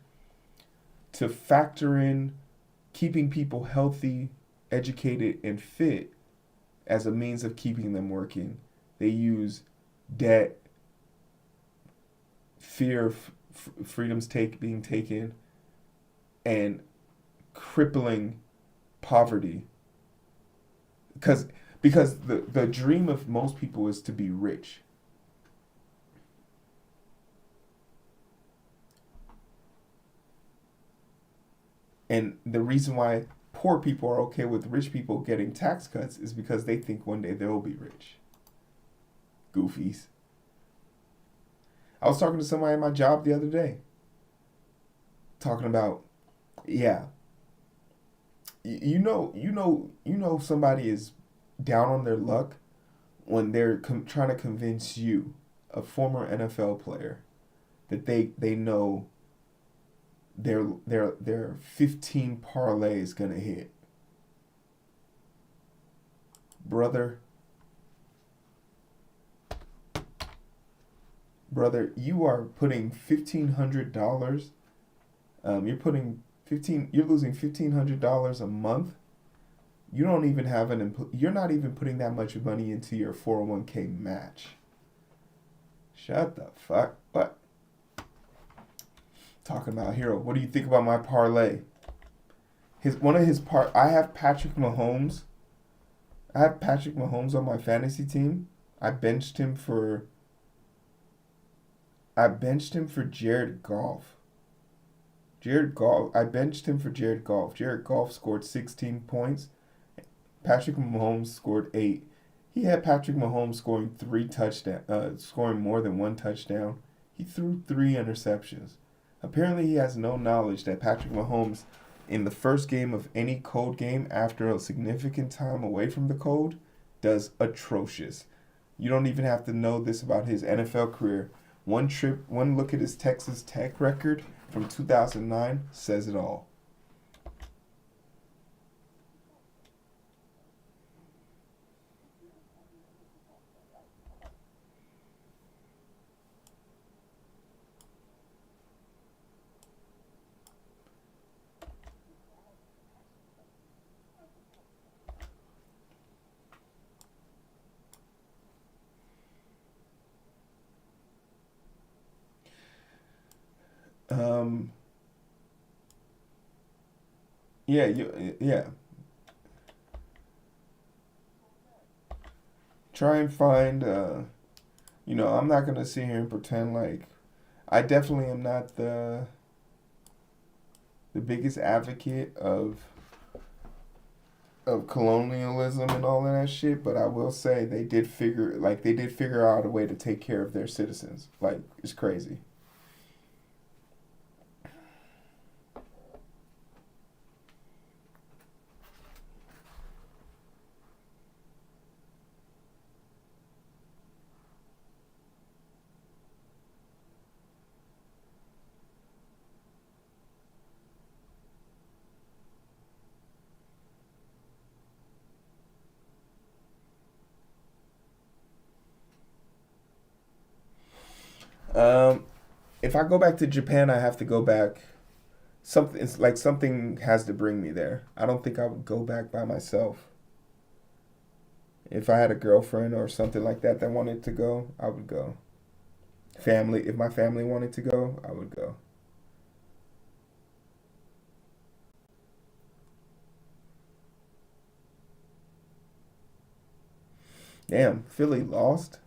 to factor in keeping people healthy, educated, and fit as a means of keeping them working, they use debt, fear of freedoms being taken, and crippling poverty. Because the dream of most people is to be rich. And the reason why poor people are okay with rich people getting tax cuts is because they think one day they'll be rich. Goofies. I was talking to somebody at my job the other day. Talking about, yeah, you know somebody is down on their luck when they're trying to convince you, a former NFL player, that they know their 15 parlay is gonna hit. Brother, you are putting $1,500. You're losing $1,500 a month. You don't even have you're not even putting that much money into your 401k match. Shut the fuck up. Talking about hero. What do you think about my parlay? I have Patrick Mahomes. I have Patrick Mahomes on my fantasy team. I benched him for Jared Goff. I benched him for Jared Goff. Jared Goff scored 16 points. Patrick Mahomes scored 8. He had Patrick Mahomes scoring more than one touchdown. He threw 3 interceptions. Apparently, he has no knowledge that Patrick Mahomes, in the first game of any cold game after a significant time away from the cold, does atrocious. You don't even have to know this about his NFL career. One look at his Texas Tech record from 2009 says it all. Um, yeah. Try and find. I'm not gonna sit here and pretend like I definitely am not the biggest advocate of of colonialism and all of that shit, but I will say they did figure out a way to take care of their citizens. Like it's crazy. Um, if I go back to Japan, I have to go back. Something it's like something has to bring me there. I don't think I would go back by myself. If I had a girlfriend or something like that that wanted to go, I would go. Family, if my family wanted to go, I would go. Damn, Philly lost.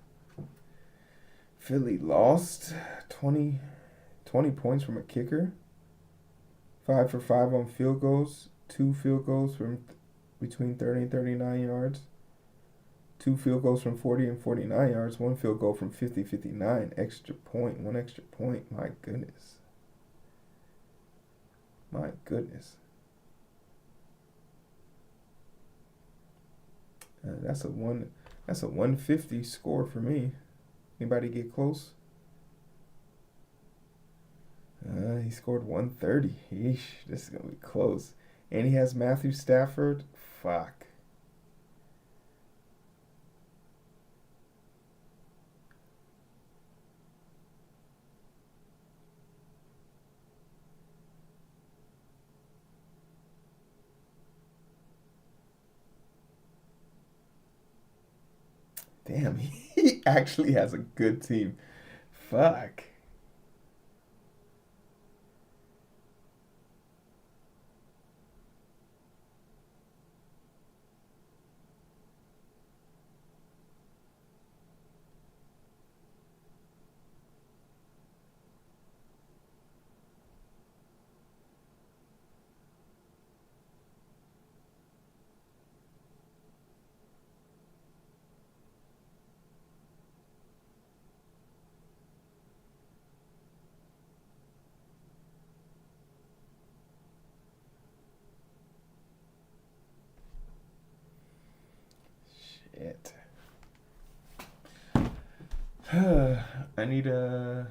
Philly lost 20, 20 points from a kicker. 5 for 5 on field goals. Two field goals from between 30 and 39 yards. Two field goals from 40 and 49 yards. One field goal from 50-59. Extra point. One extra point. My goodness. My goodness. That's a one. That's a 150 score for me. Anybody get close? He scored 130. Yeesh, this is gonna be close. And he has Matthew Stafford. Fuck. Damn, he actually has a good team. Fuck. Shit. I need a.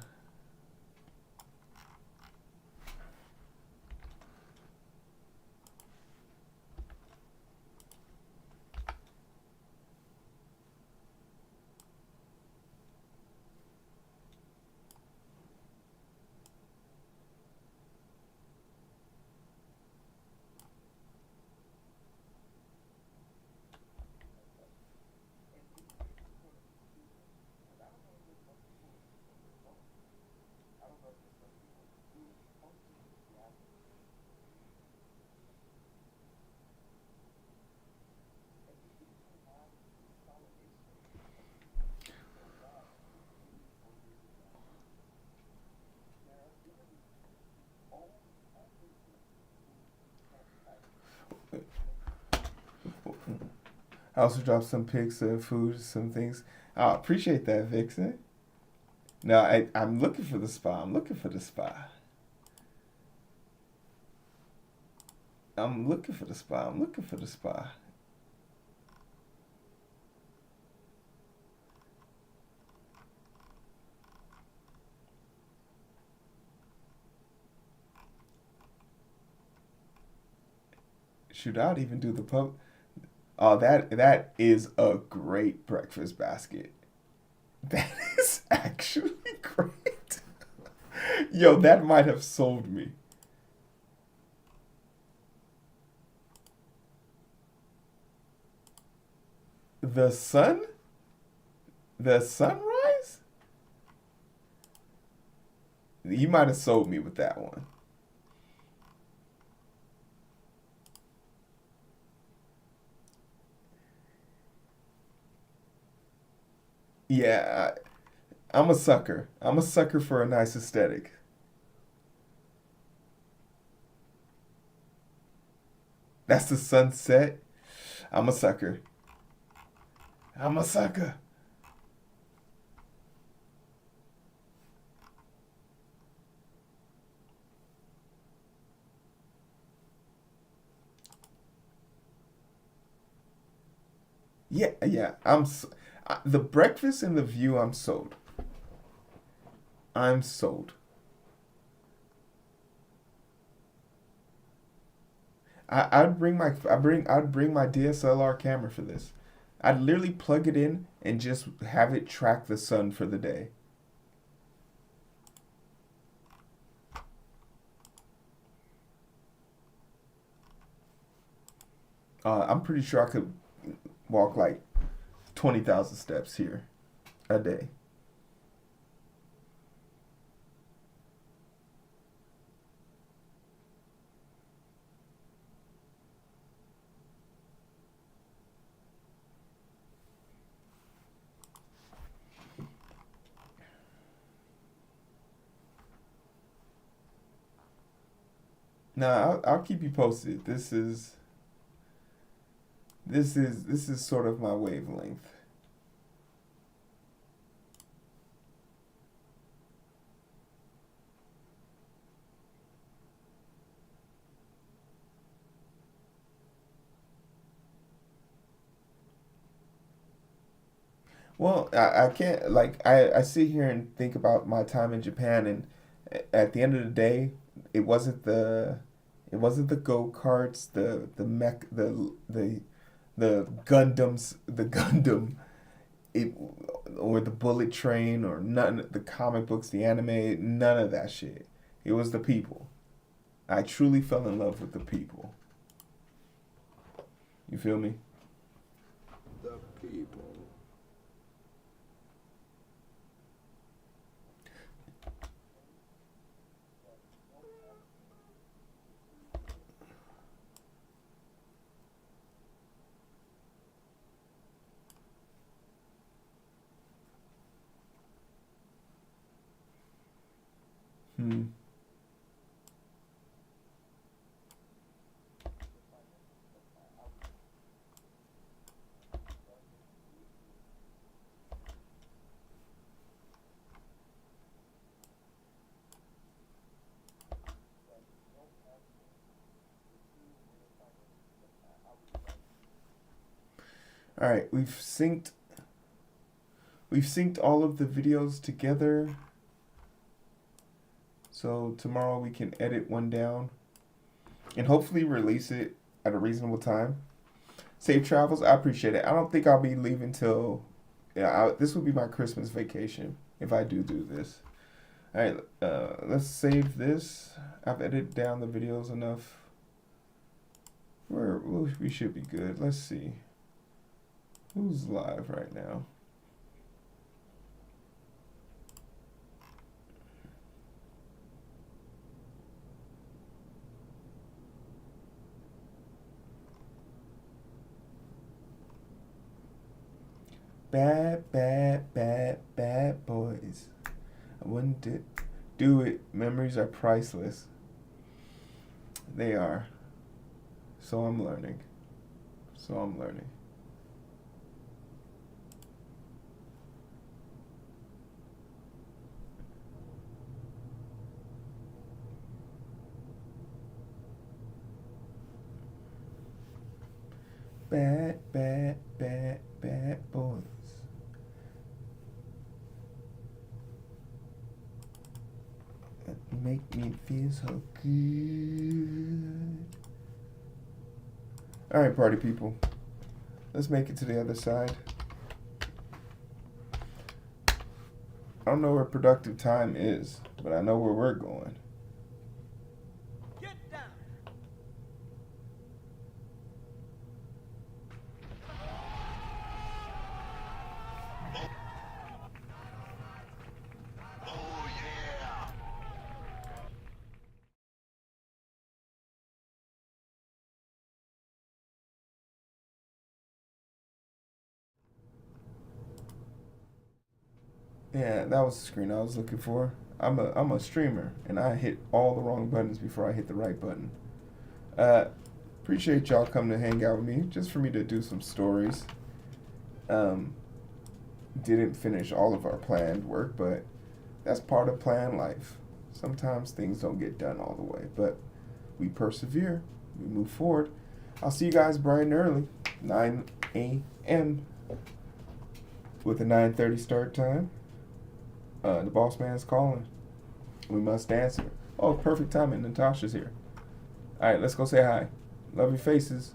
I also dropped some pics of food, some things. I appreciate that, Vixen. No, I'm looking for the spa. I'm looking for the spa. I'm looking for the spa. I'm looking for the spa. Should I even do the pub? Oh, that is a great breakfast basket. That is actually great. Yo, that might have sold me. The sun? The sunrise? You might have sold me with that one. Yeah, I'm a sucker. I'm a sucker for a nice aesthetic. That's the sunset. I'm a sucker. I'm a sucker. Yeah, yeah. The breakfast and the view. I'm sold. I'm sold. I'd bring my DSLR camera for this. I'd literally plug it in and just have it track the sun for the day. I'm pretty sure I could walk like 20,000 steps here a day. Now I'll keep you posted. This is sort of my wavelength. Well, I can't like I sit here and think about my time in Japan, and at the end of the day, it wasn't the go karts, the mech, the Gundams, the Gundam, it or the bullet train or none the comic books, the anime, none of that shit. It was the people. I truly fell in love with the people. You feel me? The people. Hmm. All right, we've synced all of the videos together. So tomorrow we can edit one down and hopefully release it at a reasonable time. Safe travels. I appreciate it. I don't think I'll be leaving till this will be my Christmas vacation if I do this. All right, let's save this. I've edited down the videos enough. We should be good. Let's see. Who's live right now? Bad, bad, bad, bad boys. I wouldn't do it. Memories are priceless. They are. So I'm learning. So I'm learning. Bad, bad, bad, bad boys. Make me feel so good. Alright, party people. Let's make it to the other side. I don't know where productive time is, but I know where we're going. Yeah, that was the screen I was looking for. I'm a streamer, and I hit all the wrong buttons before I hit the right button. Uh, Appreciate y'all coming to hang out with me, just for me to do some stories. Didn't finish all of our planned work, but that's part of planned life. Sometimes things don't get done all the way, but we persevere. We move forward. I'll see you guys bright and early, 9 a.m. with a 9:30 start time. The boss man's calling. We must answer. Oh, perfect timing. Natasha's here. All right, let's go say hi. Love your faces.